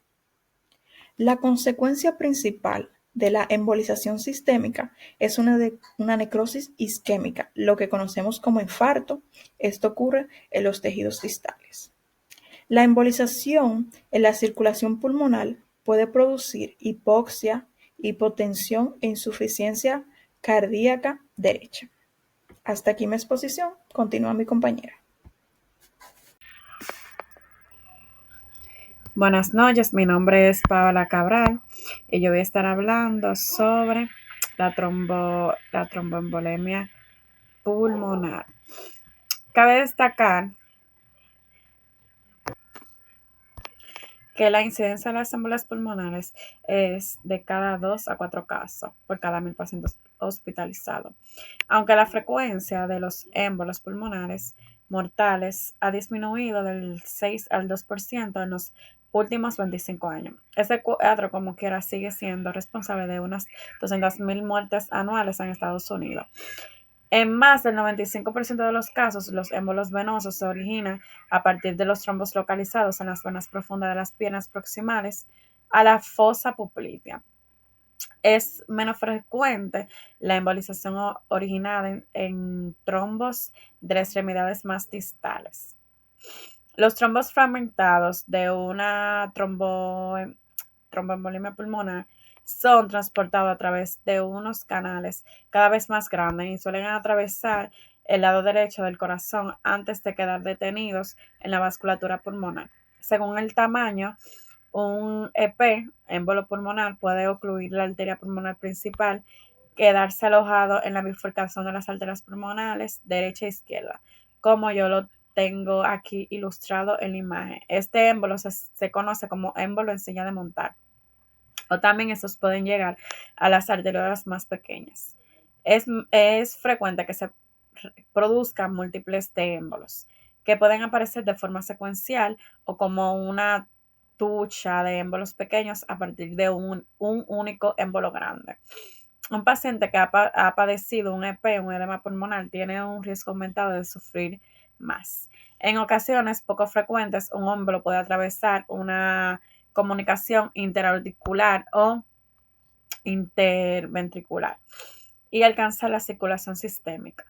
[SPEAKER 4] La consecuencia principal de la embolización sistémica es una necrosis isquémica, lo que conocemos como infarto. Esto ocurre en los tejidos distales. La embolización en la circulación pulmonar puede producir hipoxia, hipotensión e insuficiencia cardíaca derecha. Hasta aquí mi exposición. Continúa mi compañera.
[SPEAKER 5] Buenas noches, mi nombre es Paola Cabral y yo voy a estar hablando sobre la tromboembolemia pulmonar. Cabe destacar que la incidencia de las émbolas pulmonares es de cada 2 a 4 casos por cada 1.000 pacientes hospitalizados, aunque la frecuencia de los émbolos pulmonares mortales ha disminuido del 6 al 2% en los últimos 25 años. Este cuadro, como quiera, sigue siendo responsable de unas 200.000 muertes anuales en Estados Unidos. En más del 95% de los casos, los émbolos venosos se originan a partir de los trombos localizados en las venas profundas de las piernas proximales a la fosa poplitea. Es menos frecuente la embolización originada en trombos de las extremidades más distales. Los trombos fragmentados de una tromboembolismo pulmonar son transportados a través de unos canales cada vez más grandes y suelen atravesar el lado derecho del corazón antes de quedar detenidos en la vasculatura pulmonar. Según el tamaño, un EP, émbolo pulmonar, puede ocluir la arteria pulmonar principal, quedarse alojado en la bifurcación de las arterias pulmonares derecha e izquierda, como yo lo tengo aquí ilustrado en la imagen. Este émbolo se conoce como émbolo en silla de montar, o también estos pueden llegar a las arteriolas más pequeñas. Es frecuente que se produzcan múltiples de émbolos, que pueden aparecer de forma secuencial o como una tucha de émbolos pequeños a partir de un único émbolo grande. Un paciente que ha padecido un EP, un edema pulmonar, tiene un riesgo aumentado de sufrir más. En ocasiones poco frecuentes, un émbolo puede atravesar una comunicación interauricular o interventricular y alcanzar la circulación sistémica.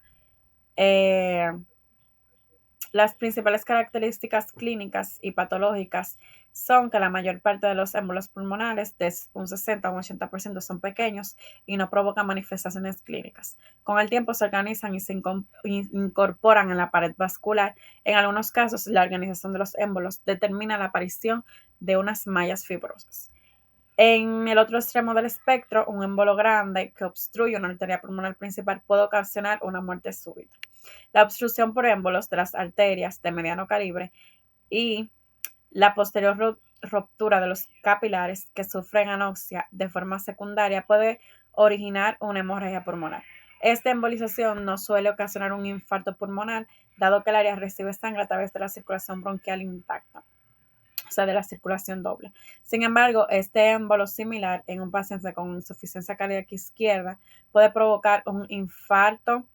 [SPEAKER 5] Las principales características clínicas y patológicas son que la mayor parte de los émbolos pulmonares, de un 60 a un 80%, son pequeños y no provocan manifestaciones clínicas. Con el tiempo se organizan y se incorporan en la pared vascular. En algunos casos, la organización de los émbolos determina la aparición de unas mallas fibrosas. En el otro extremo del espectro, un émbolo grande que obstruye una arteria pulmonar principal puede ocasionar una muerte súbita. La obstrucción por émbolos de las arterias de mediano calibre y la posterior ruptura de los capilares que sufren anoxia de forma secundaria puede originar una hemorragia pulmonar. Esta embolización no suele ocasionar un infarto pulmonar, dado que el área recibe sangre a través de la circulación bronquial intacta, o sea, de la circulación doble. Sin embargo, este émbolo similar en un paciente con insuficiencia cardíaca izquierda puede provocar un infarto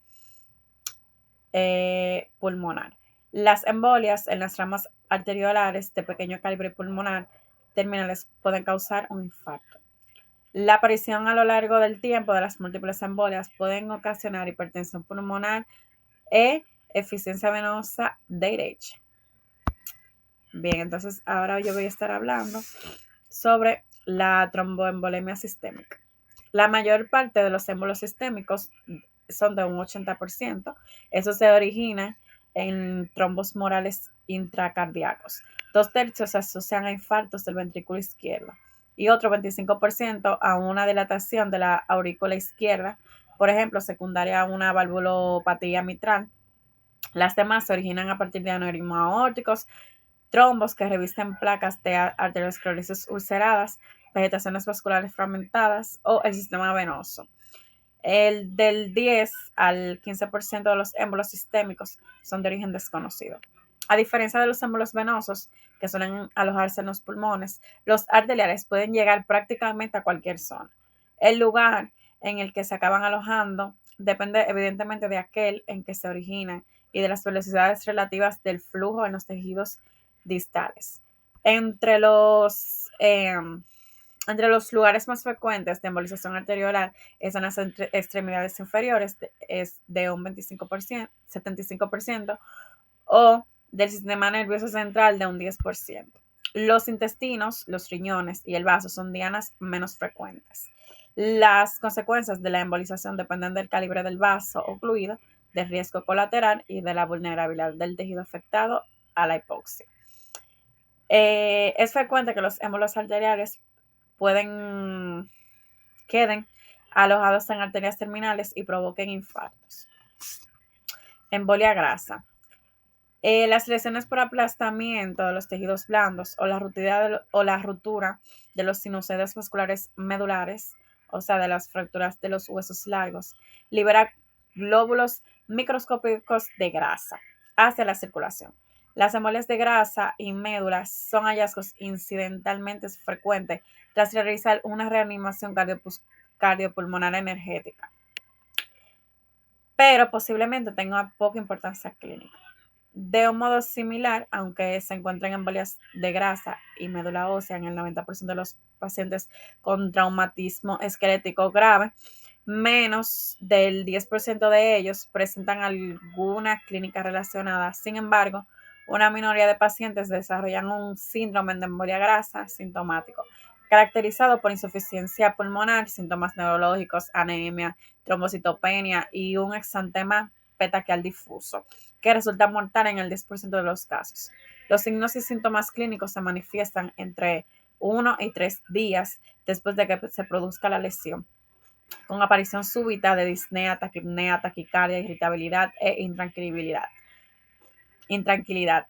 [SPEAKER 5] pulmonar. Las embolias en las ramas arteriolares de pequeño calibre pulmonar terminales pueden causar un infarto. La aparición a lo largo del tiempo de las múltiples embolias pueden ocasionar hipertensión pulmonar e eficiencia venosa derecha. Bien, entonces ahora yo voy a estar hablando sobre la tromboembolemia sistémica. La mayor parte de los émbolos sistémicos son de un 80%. Eso se origina en trombos morales intracardíacos. 2/3 se asocian a infartos del ventrículo izquierdo y otro 25% a una dilatación de la aurícula izquierda, por ejemplo, secundaria a una valvulopatía mitral. Las demás se originan a partir de aneurismas aórticos, trombos que revisten placas de arteriosclerosis ulceradas, vegetaciones vasculares fragmentadas o el sistema venoso. El del 10 al 15% de los émbolos sistémicos son de origen desconocido. A diferencia de los émbolos venosos, que suelen alojarse en los pulmones, los arteriales pueden llegar prácticamente a cualquier zona. El lugar en el que se acaban alojando depende evidentemente de aquel en que se originan y de las velocidades relativas del flujo en los tejidos distales. Entre los lugares más frecuentes de embolización arteriolar están las extremidades inferiores, es de un 25%, 75%, o del sistema nervioso central de un 10%. Los intestinos, los riñones y el vaso son dianas menos frecuentes. Las consecuencias de la embolización dependen del calibre del vaso ocluido, del riesgo colateral y de la vulnerabilidad del tejido afectado a la hipoxia. Es frecuente que los émbolos arteriales queden alojados en arterias terminales y provoquen infartos. Embolia grasa. Las lesiones por aplastamiento de los tejidos blandos o la ruptura de los sinusoides vasculares medulares, o sea, de las fracturas de los huesos largos, libera glóbulos microscópicos de grasa hacia la circulación. Las embolias de grasa y médula son hallazgos incidentalmente frecuentes tras realizar una reanimación cardiopulmonar energética, pero posiblemente tenga poca importancia clínica. De un modo similar, aunque se encuentran embolias de grasa y médula ósea en el 90% de los pacientes con traumatismo esquelético grave, menos del 10% de ellos presentan alguna clínica relacionada. Sin embargo, una minoría de pacientes desarrollan un síndrome de embolia grasa sintomático, caracterizado por insuficiencia pulmonar, síntomas neurológicos, anemia, trombocitopenia y un exantema petaquial difuso, que resulta mortal en el 10% de los casos. Los signos y síntomas clínicos se manifiestan entre 1 y 3 días después de que se produzca la lesión, con aparición súbita de disnea, taquipnea, taquicardia, irritabilidad e intranquilidad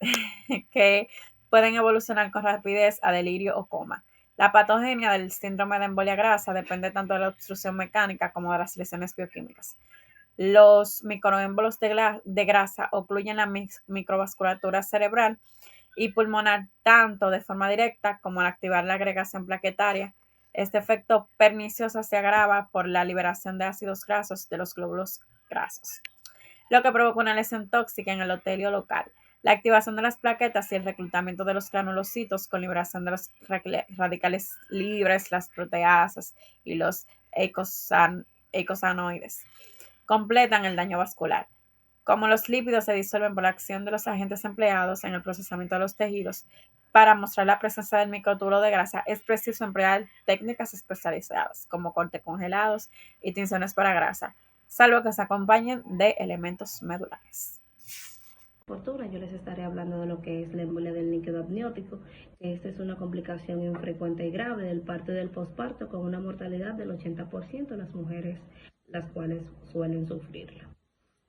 [SPEAKER 5] que pueden evolucionar con rapidez a delirio o coma. La patogenia del síndrome de embolia grasa depende tanto de la obstrucción mecánica como de las lesiones bioquímicas. Los microémbolos de grasa ocluyen la microvasculatura cerebral y pulmonar tanto de forma directa como al activar la agregación plaquetaria. Este efecto pernicioso se agrava por la liberación de ácidos grasos de los glóbulos grasos, lo que provoca una lesión tóxica en el endotelio local. La activación de las plaquetas y el reclutamiento de los granulocitos con liberación de los radicales libres, las proteasas y los eicosanoides completan el daño vascular. Como los lípidos se disuelven por la acción de los agentes empleados en el procesamiento de los tejidos, para mostrar la presencia del microtúbulo de grasa es preciso emplear técnicas especializadas como cortes congelados y tinciones para grasa, salvo que se acompañen de elementos medulares.
[SPEAKER 6] Yo les estaré hablando de lo que es la embolia del líquido amniótico, que esta es una complicación infrecuente y grave del parto y del posparto con una mortalidad del 80% de las mujeres las cuales suelen sufrirla.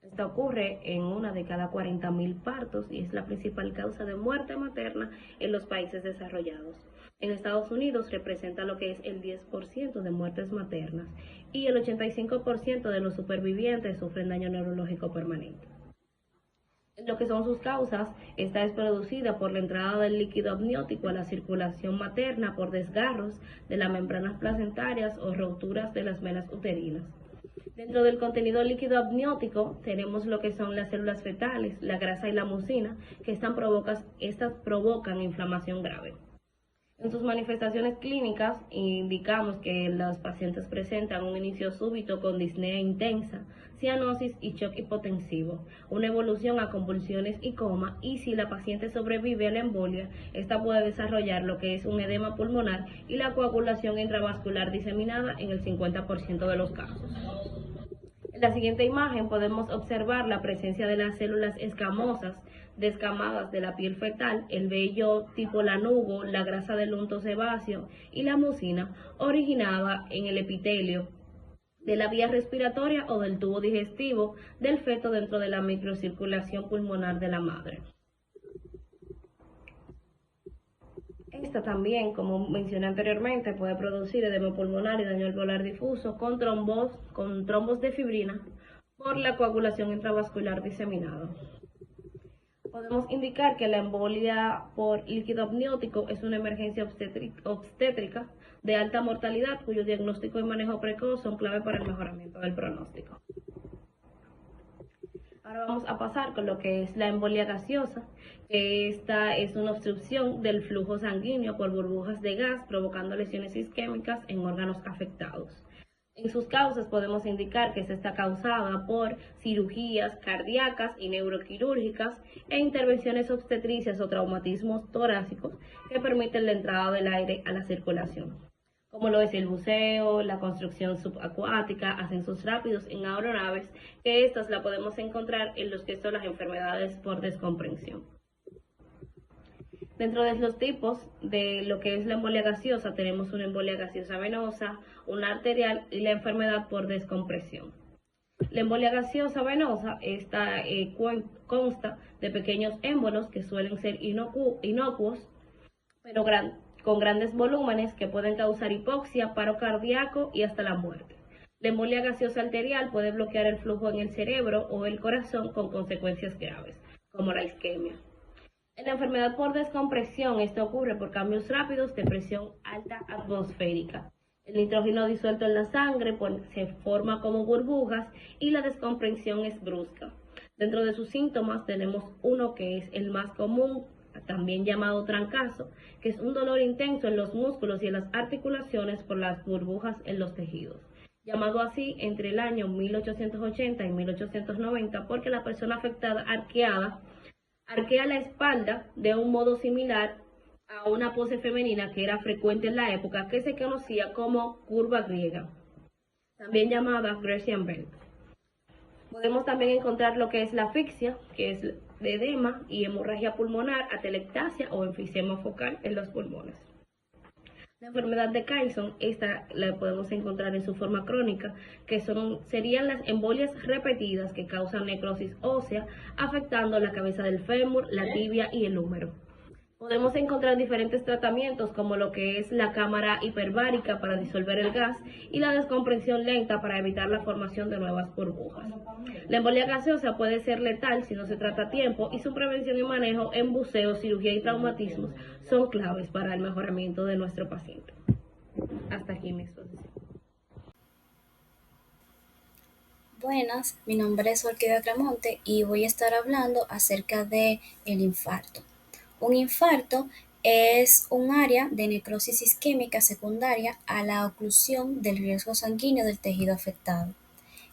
[SPEAKER 6] Esta ocurre en 1 de cada 40.000 partos y es la principal causa de muerte materna en los países desarrollados. En Estados Unidos representa lo que es el 10% de muertes maternas y el 85% de los supervivientes sufren daño neurológico permanente. En lo que son sus causas, esta es producida por la entrada del líquido amniótico a la circulación materna por desgarros de las membranas placentarias o roturas de las venas uterinas. Dentro del contenido líquido amniótico tenemos lo que son las células fetales, la grasa y la mucina, que estas provocan inflamación grave. En sus manifestaciones clínicas indicamos que los pacientes presentan un inicio súbito con disnea intensa, cianosis y shock hipotensivo, una evolución a convulsiones y coma, y si la paciente sobrevive a la embolia, esta puede desarrollar lo que es un edema pulmonar y la coagulación intravascular diseminada en el 50% de los casos. En la siguiente imagen podemos observar la presencia de las células escamosas descamadas de la piel fetal, el vello tipo lanugo, la grasa del unto sebáceo y la mucina originada en el epitelio de la vía respiratoria o del tubo digestivo del feto dentro de la microcirculación pulmonar de la madre. Esta también, como mencioné anteriormente, puede producir edema pulmonar y daño alveolar difuso con trombos de fibrina por la coagulación intravascular diseminada. Podemos indicar que la embolia por líquido amniótico es una emergencia obstétrica de alta mortalidad cuyo diagnóstico y manejo precoz son clave para el mejoramiento del pronóstico. Ahora vamos a pasar con lo que es la embolia gaseosa, que esta es una obstrucción del flujo sanguíneo por burbujas de gas provocando lesiones isquémicas en órganos afectados. En sus causas podemos indicar que esta está causada por cirugías cardíacas y neuroquirúrgicas e intervenciones obstetricias o traumatismos torácicos que permiten la entrada del aire a la circulación, como lo es el buceo, la construcción subacuática, ascensos rápidos en aeronaves, que estas la podemos encontrar en los que son las enfermedades por descomprensión. Dentro de los tipos de lo que es la embolia gaseosa, tenemos una embolia gaseosa venosa, una arterial y la enfermedad por descompresión. La embolia gaseosa venosa consta de pequeños émbolos que suelen ser inocuos, pero con grandes volúmenes que pueden causar hipoxia, paro cardíaco y hasta la muerte. La embolia gaseosa arterial puede bloquear el flujo en el cerebro o el corazón con consecuencias graves, como la isquemia. En la enfermedad por descompresión, esto ocurre por cambios rápidos de presión alta atmosférica. El nitrógeno disuelto en la sangre se forma como burbujas y la descompresión es brusca. Dentro de sus síntomas tenemos uno que es el más común, también llamado trancazo, que es un dolor intenso en los músculos y en las articulaciones por las burbujas en los tejidos, llamado así entre el año 1880 y 1890 porque la persona afectada arquea la espalda de un modo similar a una pose femenina que era frecuente en la época, que se conocía como curva griega, también llamada Grecian Bend. Podemos también encontrar lo que es la asfixia, que es de edema y hemorragia pulmonar, atelectasia o enfisema focal en los pulmones. La enfermedad de Kyson, esta la podemos encontrar en su forma crónica, que serían las embolias repetidas que causan necrosis ósea, afectando la cabeza del fémur, la tibia y el húmero. Podemos encontrar diferentes tratamientos como lo que es la cámara hiperbárica para disolver el gas y la descompresión lenta para evitar la formación de nuevas burbujas. La embolia gaseosa puede ser letal si no se trata a tiempo y su prevención y manejo en buceo, cirugía y traumatismos son claves para el mejoramiento de nuestro paciente. Hasta aquí mi exposición.
[SPEAKER 7] Buenas, mi nombre es Orquídea Cremonte y voy a estar hablando acerca del infarto. Un infarto es un área de necrosis isquémica secundaria a la oclusión del riesgo sanguíneo del tejido afectado.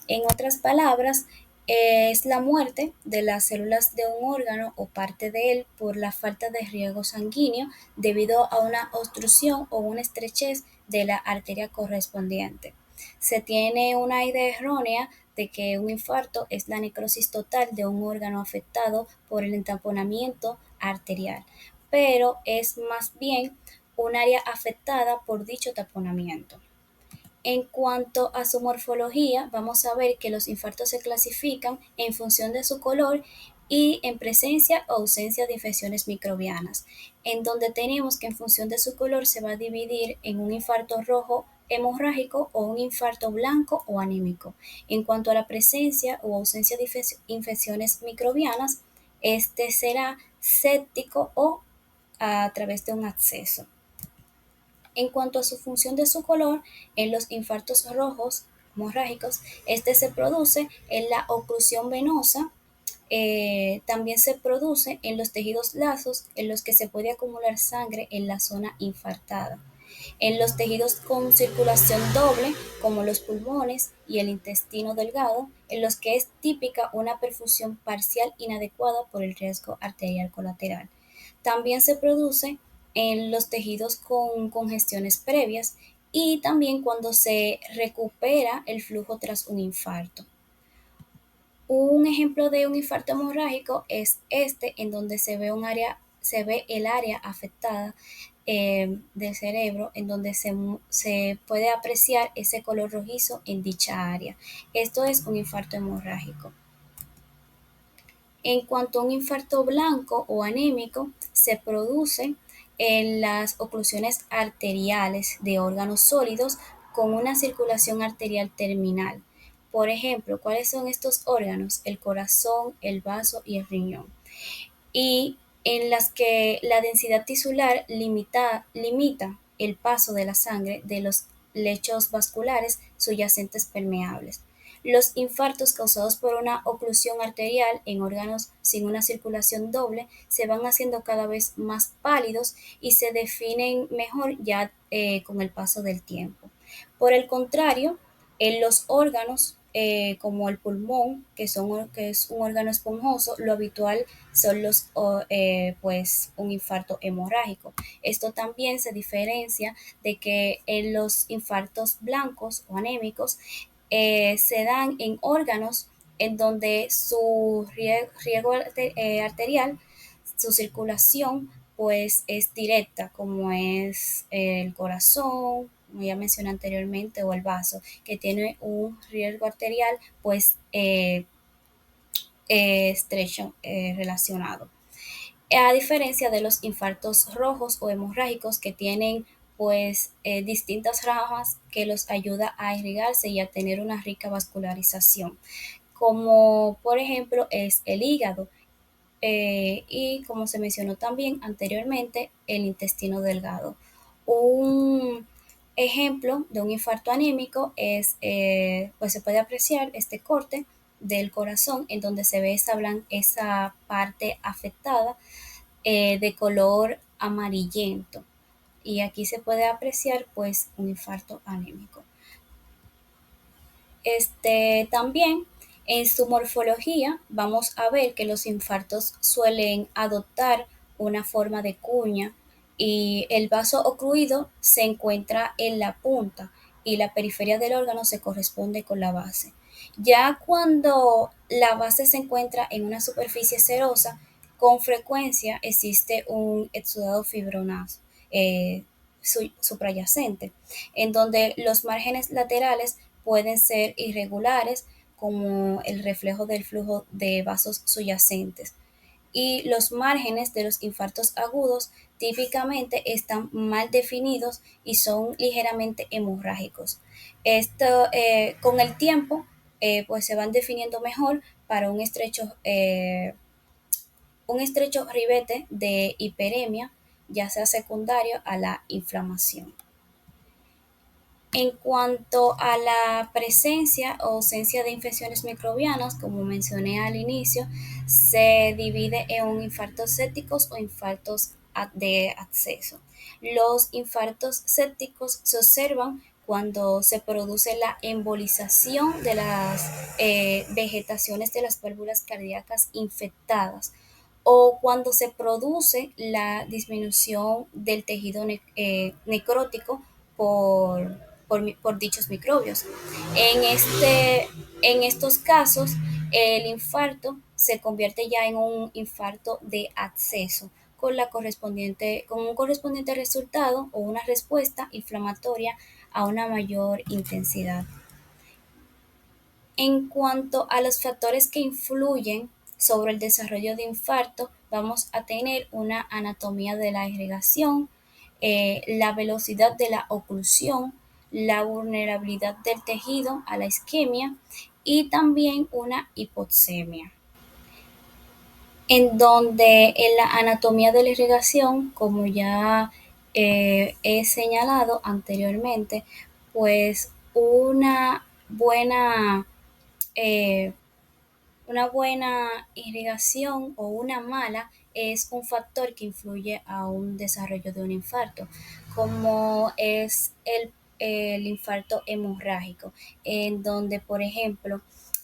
[SPEAKER 7] En otras palabras, es la muerte de las células de un órgano o parte de él por la falta de riego sanguíneo debido a una obstrucción o una estrechez de la arteria correspondiente. Se tiene una idea errónea de que un infarto es la necrosis total de un órgano afectado por el entaponamiento arterial, pero es más bien un área afectada por dicho taponamiento. En cuanto a su morfología, vamos a ver que los infartos se clasifican en función de su color y en presencia o ausencia de infecciones microbianas, en donde tenemos que en función de su color se va a dividir en un infarto rojo hemorrágico o un infarto blanco o anímico. En cuanto a la presencia o ausencia de infecciones microbianas, este será séptico o a través de un absceso. En cuanto a su función de su color, en los infartos rojos hemorrágicos, este se produce en la oclusión venosa también se produce en los tejidos lasos en los que se puede acumular sangre en la zona infartada. En los tejidos con circulación doble, como los pulmones y el intestino delgado, en los que es típica una perfusión parcial inadecuada por el riesgo arterial colateral. También se produce en los tejidos con congestiones previas y también cuando se recupera el flujo tras un infarto. Un ejemplo de un infarto hemorrágico es este, en donde se ve el área afectada del cerebro, en donde se puede apreciar ese color rojizo en dicha área. Esto es un infarto hemorrágico. En cuanto a un infarto blanco o anémico, se produce en las oclusiones arteriales de órganos sólidos con una circulación arterial terminal. Por ejemplo, ¿cuáles son estos órganos? El corazón, el vaso y el riñón. Y en las que la densidad tisular limita el paso de la sangre de los lechos vasculares subyacentes permeables. Los infartos causados por una oclusión arterial en órganos sin una circulación doble se van haciendo cada vez más pálidos y se definen mejor ya con el paso del tiempo. Por el contrario, en los órganos como el pulmón, que es un órgano esponjoso, lo habitual son pues un infarto hemorrágico. Esto también se diferencia de que en los infartos blancos o anémicos se dan en órganos en donde su riego arterial, su circulación, pues es directa, como es el corazón, como ya mencioné anteriormente, o el vaso, que tiene un riesgo arterial, pues estrecho relacionado. A diferencia de los infartos rojos o hemorrágicos que tienen pues distintas ramas que los ayuda a irrigarse y a tener una rica vascularización, como por ejemplo es el hígado y como se mencionó también anteriormente, el intestino delgado. Un ejemplo de un infarto anémico es, pues se puede apreciar este corte del corazón en donde se ve esa parte afectada de color amarillento. Y aquí se puede apreciar pues un infarto anémico. También en su morfología vamos a ver que los infartos suelen adoptar una forma de cuña y el vaso ocluido se encuentra en la punta y la periferia del órgano se corresponde con la base. Ya cuando la base se encuentra en una superficie serosa, con frecuencia existe un exudado fibroso suprayacente, en donde los márgenes laterales pueden ser irregulares como el reflejo del flujo de vasos subyacentes. Y los márgenes de los infartos agudos típicamente están mal definidos y son ligeramente hemorrágicos. Esto con el tiempo pues se van definiendo mejor para un estrecho ribete de hiperemia, ya sea secundario a la inflamación. En cuanto a la presencia o ausencia de infecciones microbianas, como mencioné al inicio, se divide en un infartos sépticos o infartos de acceso. Los infartos sépticos se observan cuando se produce la embolización de las vegetaciones de las válvulas cardíacas infectadas o cuando se produce la disminución del tejido necrótico por dichos microbios. En estos casos, el infarto se convierte ya en un infarto de acceso con un correspondiente resultado o una respuesta inflamatoria a una mayor intensidad. En cuanto a los factores que influyen sobre el desarrollo de infarto, vamos a tener una anatomía de la irrigación, la velocidad de la oclusión, la vulnerabilidad del tejido a la isquemia y también una hipoxemia. En donde en la anatomía de la irrigación, como ya he señalado anteriormente, pues una buena Una buena irrigación o una mala es un factor que influye a un desarrollo de un infarto, como es el infarto hemorrágico, en donde, por ejemplo,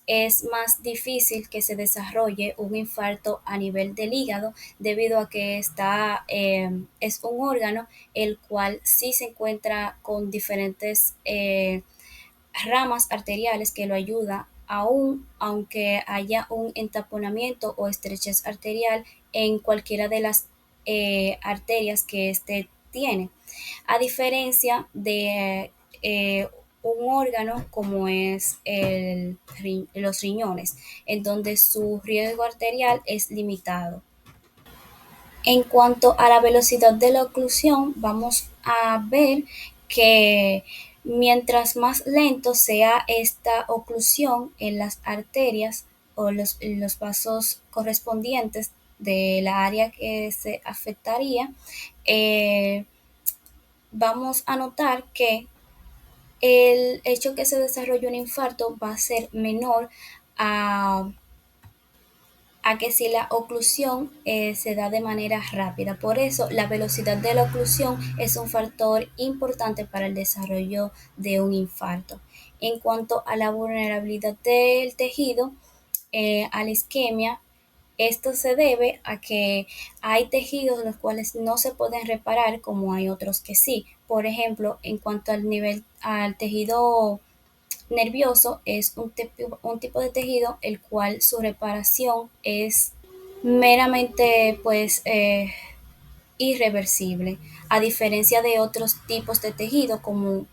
[SPEAKER 7] es más difícil que se desarrolle un infarto a nivel del hígado debido a que es un órgano el cual sí se encuentra con diferentes ramas arteriales que lo ayuda aún aunque haya un entaponamiento o estrechez arterial en cualquiera de las arterias que éste tiene. A diferencia de un órgano como es los riñones, en donde su riesgo arterial es limitado. En cuanto a la velocidad de la oclusión, vamos a ver que mientras más lento sea esta oclusión en las arterias o los vasos correspondientes de la área que se afectaría, eh, vamos a notar que el hecho que se desarrolle un infarto va a ser menor a que si la oclusión se da de manera rápida. Por eso, la velocidad de la oclusión es un factor importante para el desarrollo de un infarto. En cuanto a la vulnerabilidad del tejido, a la isquemia, esto se debe a que hay tejidos los cuales no se pueden reparar como hay otros que sí. Por ejemplo, en cuanto al tejido nervioso es un tipo de tejido el cual su reparación es meramente irreversible, a diferencia de otros tipos de tejido como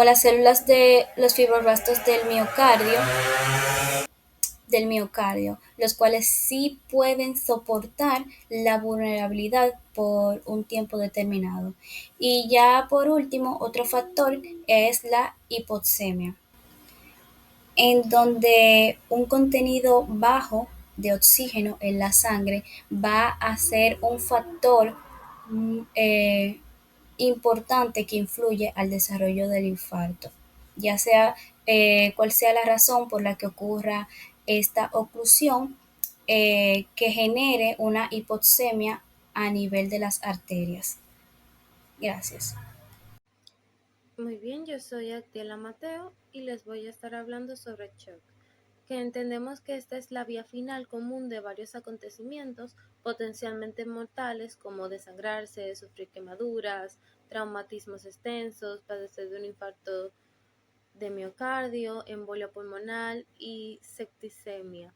[SPEAKER 7] las células de los fibroblastos del miocardio, los cuales sí pueden soportar la vulnerabilidad por un tiempo determinado. Y ya por último, otro factor es la hipoxemia, en donde un contenido bajo de oxígeno en la sangre va a ser un factor importante que influye al desarrollo del infarto, ya sea cual sea la razón por la que ocurra esta oclusión que genere una hipoxemia a nivel de las arterias. Gracias.
[SPEAKER 8] Muy bien, yo soy Actiela Mateo y les voy a estar hablando sobre shock, que entendemos que esta es la vía final común de varios acontecimientos potencialmente mortales como desangrarse, sufrir quemaduras, traumatismos extensos, padecer de un infarto de miocardio, embolia pulmonar y septicemia.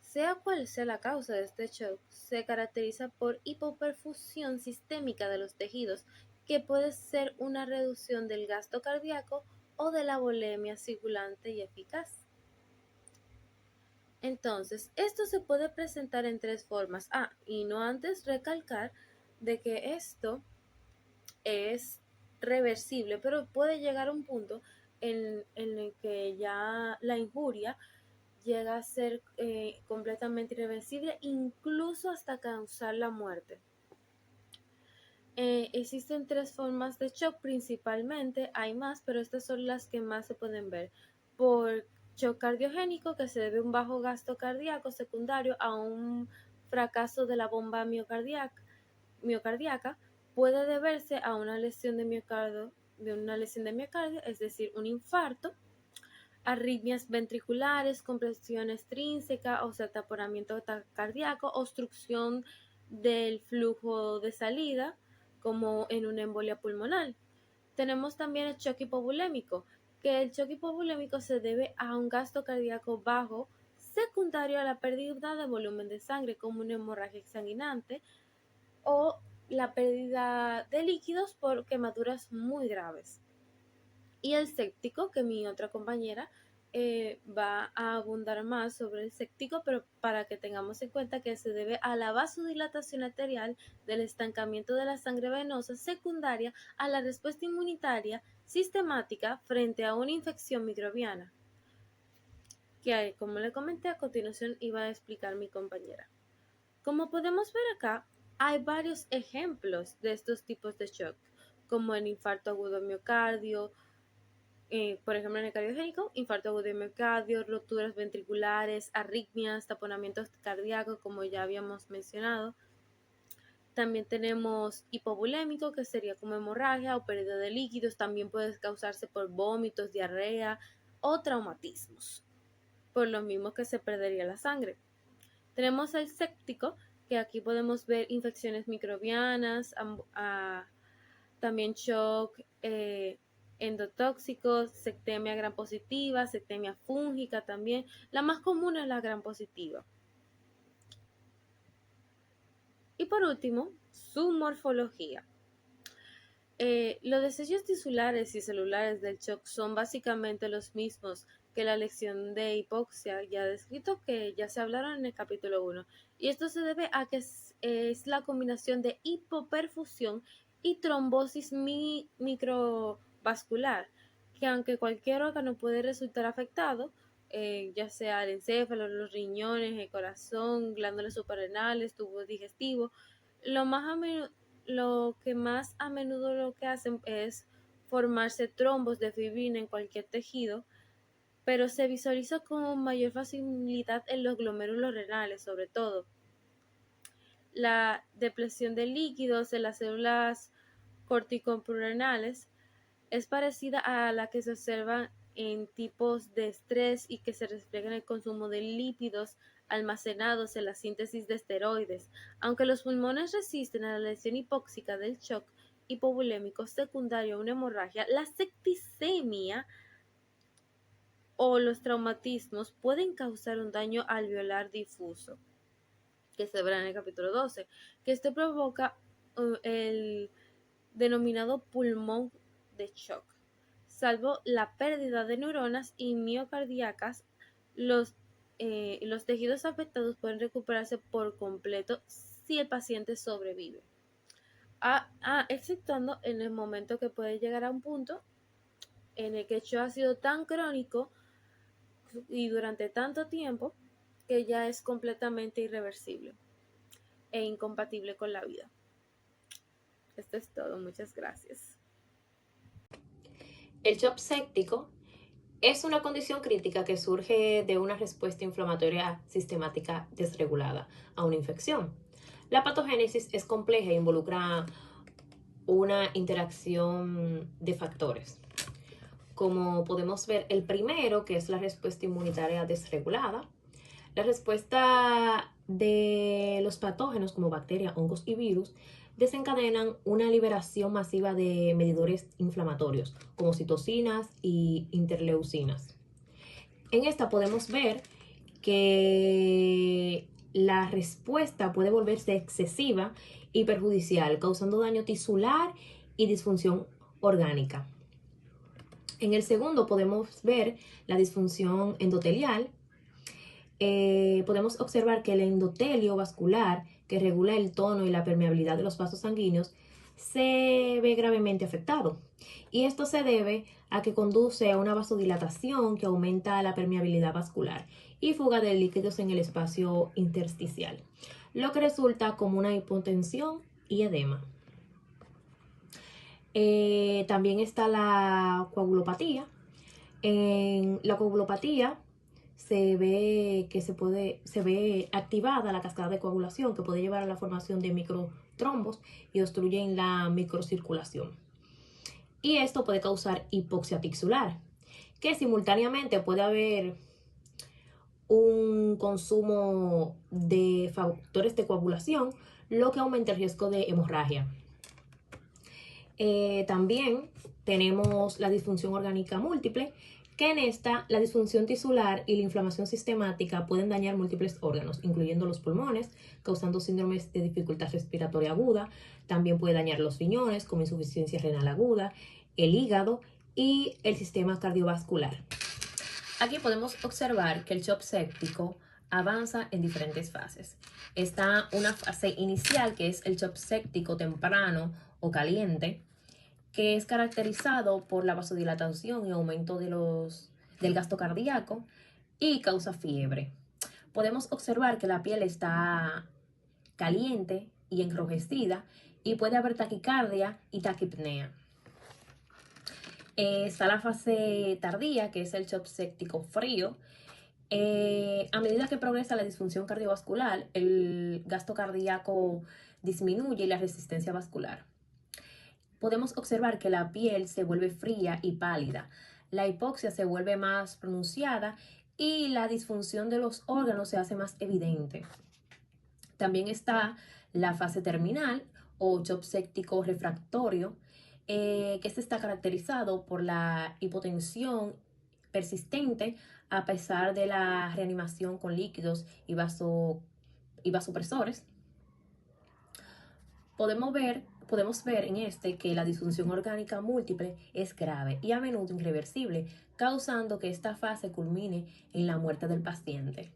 [SPEAKER 8] Sea cual sea la causa de este shock, se caracteriza por hipoperfusión sistémica de los tejidos, que puede ser una reducción del gasto cardíaco o de la volemia circulante y eficaz. Entonces, esto se puede presentar en tres formas. Y no antes recalcar de que esto es reversible, pero puede llegar a un punto en el que ya la injuria llega a ser completamente irreversible, incluso hasta causar la muerte. Existen tres formas de shock principalmente, hay más, pero estas son las que más se pueden ver. Por shock cardiogénico, que se debe a un bajo gasto cardíaco secundario a un fracaso de la bomba miocardíaca, puede deberse a una lesión de miocardio, es decir, un infarto, arritmias ventriculares, compresión extrínseca, o sea, taponamiento cardíaco, obstrucción del flujo de salida, como en una embolia pulmonar. Tenemos también el shock hipovolémico, que el shock hipovolémico se debe a un gasto cardíaco bajo secundario a la pérdida de volumen de sangre, como una hemorragia exsanguinante, o la pérdida de líquidos por quemaduras muy graves. Y el séptico, que mi otra compañera va a abundar más sobre el séptico, pero para que tengamos en cuenta que se debe a la vasodilatación arterial, del estancamiento de la sangre venosa secundaria a la respuesta inmunitaria sistemática frente a una infección microbiana, que como le comenté a continuación iba a explicar mi compañera. Como podemos ver acá, hay varios ejemplos de estos tipos de shock, como el infarto agudo miocardio, por ejemplo, en el cardiogénico, infarto agudo de miocardio, roturas ventriculares, arritmias, taponamientos cardíacos, como ya habíamos mencionado. También tenemos hipovolémico, que sería como hemorragia o pérdida de líquidos. También puede causarse por vómitos, diarrea o traumatismos, por lo mismo que se perdería la sangre. Tenemos el séptico, que aquí podemos ver infecciones microbianas, también shock endotóxicos, septemia gram positiva, septemia fúngica también. La más común es la gram positiva. Y por último, su morfología. Los desechos tisulares y celulares del shock son básicamente los mismos que la lesión de hipoxia ya descrito, que ya se hablaron en el capítulo 1. Y esto se debe a que es la combinación de hipoperfusión y trombosis microvascular, que aunque cualquier órgano puede resultar afectado, ya sea el encéfalo, los riñones, el corazón, glándulas suprarrenales, tubo digestivo, lo que más a menudo lo que hacen es formarse trombos de fibrina en cualquier tejido, pero se visualiza con mayor facilidad en los glomérulos renales, sobre todo. La depresión de líquidos en las células corticorenales es parecida a la que se observa en tipos de estrés y que se refleja en el consumo de lípidos almacenados en la síntesis de esteroides. Aunque los pulmones resisten a la lesión hipóxica del shock hipovolémico secundario a una hemorragia, la septicemia o los traumatismos pueden causar un daño alveolar difuso, que se verá en el capítulo 12, que esto provoca el denominado pulmón de shock. Salvo la pérdida de neuronas y miocardíacas, los tejidos afectados pueden recuperarse por completo si el paciente sobrevive. Exceptuando en el momento que puede llegar a un punto en el que el shock ha sido tan crónico y durante tanto tiempo que ya es completamente irreversible e incompatible con la vida. Esto es todo, muchas gracias.
[SPEAKER 9] El shock séptico es una condición crítica que surge de una respuesta inflamatoria sistemática desregulada a una infección. La patogénesis es compleja e involucra una interacción de factores. Como podemos ver, el primero, que es la respuesta inmunitaria desregulada. La respuesta de los patógenos como bacterias, hongos y virus desencadenan una liberación masiva de medidores inflamatorios como citocinas y interleucinas. En esta podemos ver que la respuesta puede volverse excesiva y perjudicial, causando daño tisular y disfunción orgánica. En el segundo podemos ver la disfunción endotelial. Podemos observar que el endotelio vascular, que regula el tono y la permeabilidad de los vasos sanguíneos, se ve gravemente afectado. Y esto se debe a que conduce a una vasodilatación que aumenta la permeabilidad vascular y fuga de líquidos en el espacio intersticial, lo que resulta como una hipotensión y edema. También está la coagulopatía. En la coagulopatía se ve activada la cascada de coagulación, que puede llevar a la formación de microtrombos y obstruyen la microcirculación. Y esto puede causar hipoxia tisular, que simultáneamente puede haber un consumo de factores de coagulación, lo que aumenta el riesgo de hemorragia. También tenemos la disfunción orgánica múltiple, que en esta la disfunción tisular y la inflamación sistemática pueden dañar múltiples órganos, incluyendo los pulmones, causando síndromes de dificultad respiratoria aguda. También puede dañar los riñones, como insuficiencia renal aguda, el hígado y el sistema cardiovascular. Aquí podemos observar que el shock séptico avanza en diferentes fases. Está una fase inicial, que es el shock séptico temprano o caliente, que es caracterizado por la vasodilatación y aumento del gasto cardíaco y causa fiebre. Podemos observar que la piel está caliente y enrojecida y puede haber taquicardia y taquipnea. Está la fase tardía, que es el shock séptico frío. A medida que progresa la disfunción cardiovascular, el gasto cardíaco disminuye y la resistencia vascular. Podemos observar que la piel se vuelve fría y pálida, la hipoxia se vuelve más pronunciada y la disfunción de los órganos se hace más evidente. También está la fase terminal o shock séptico refractorio, que este está caracterizado por la hipotensión persistente a pesar de la reanimación con líquidos y vasopresores. Podemos ver en este que la disfunción orgánica múltiple es grave y a menudo irreversible, causando que esta fase culmine en la muerte del paciente.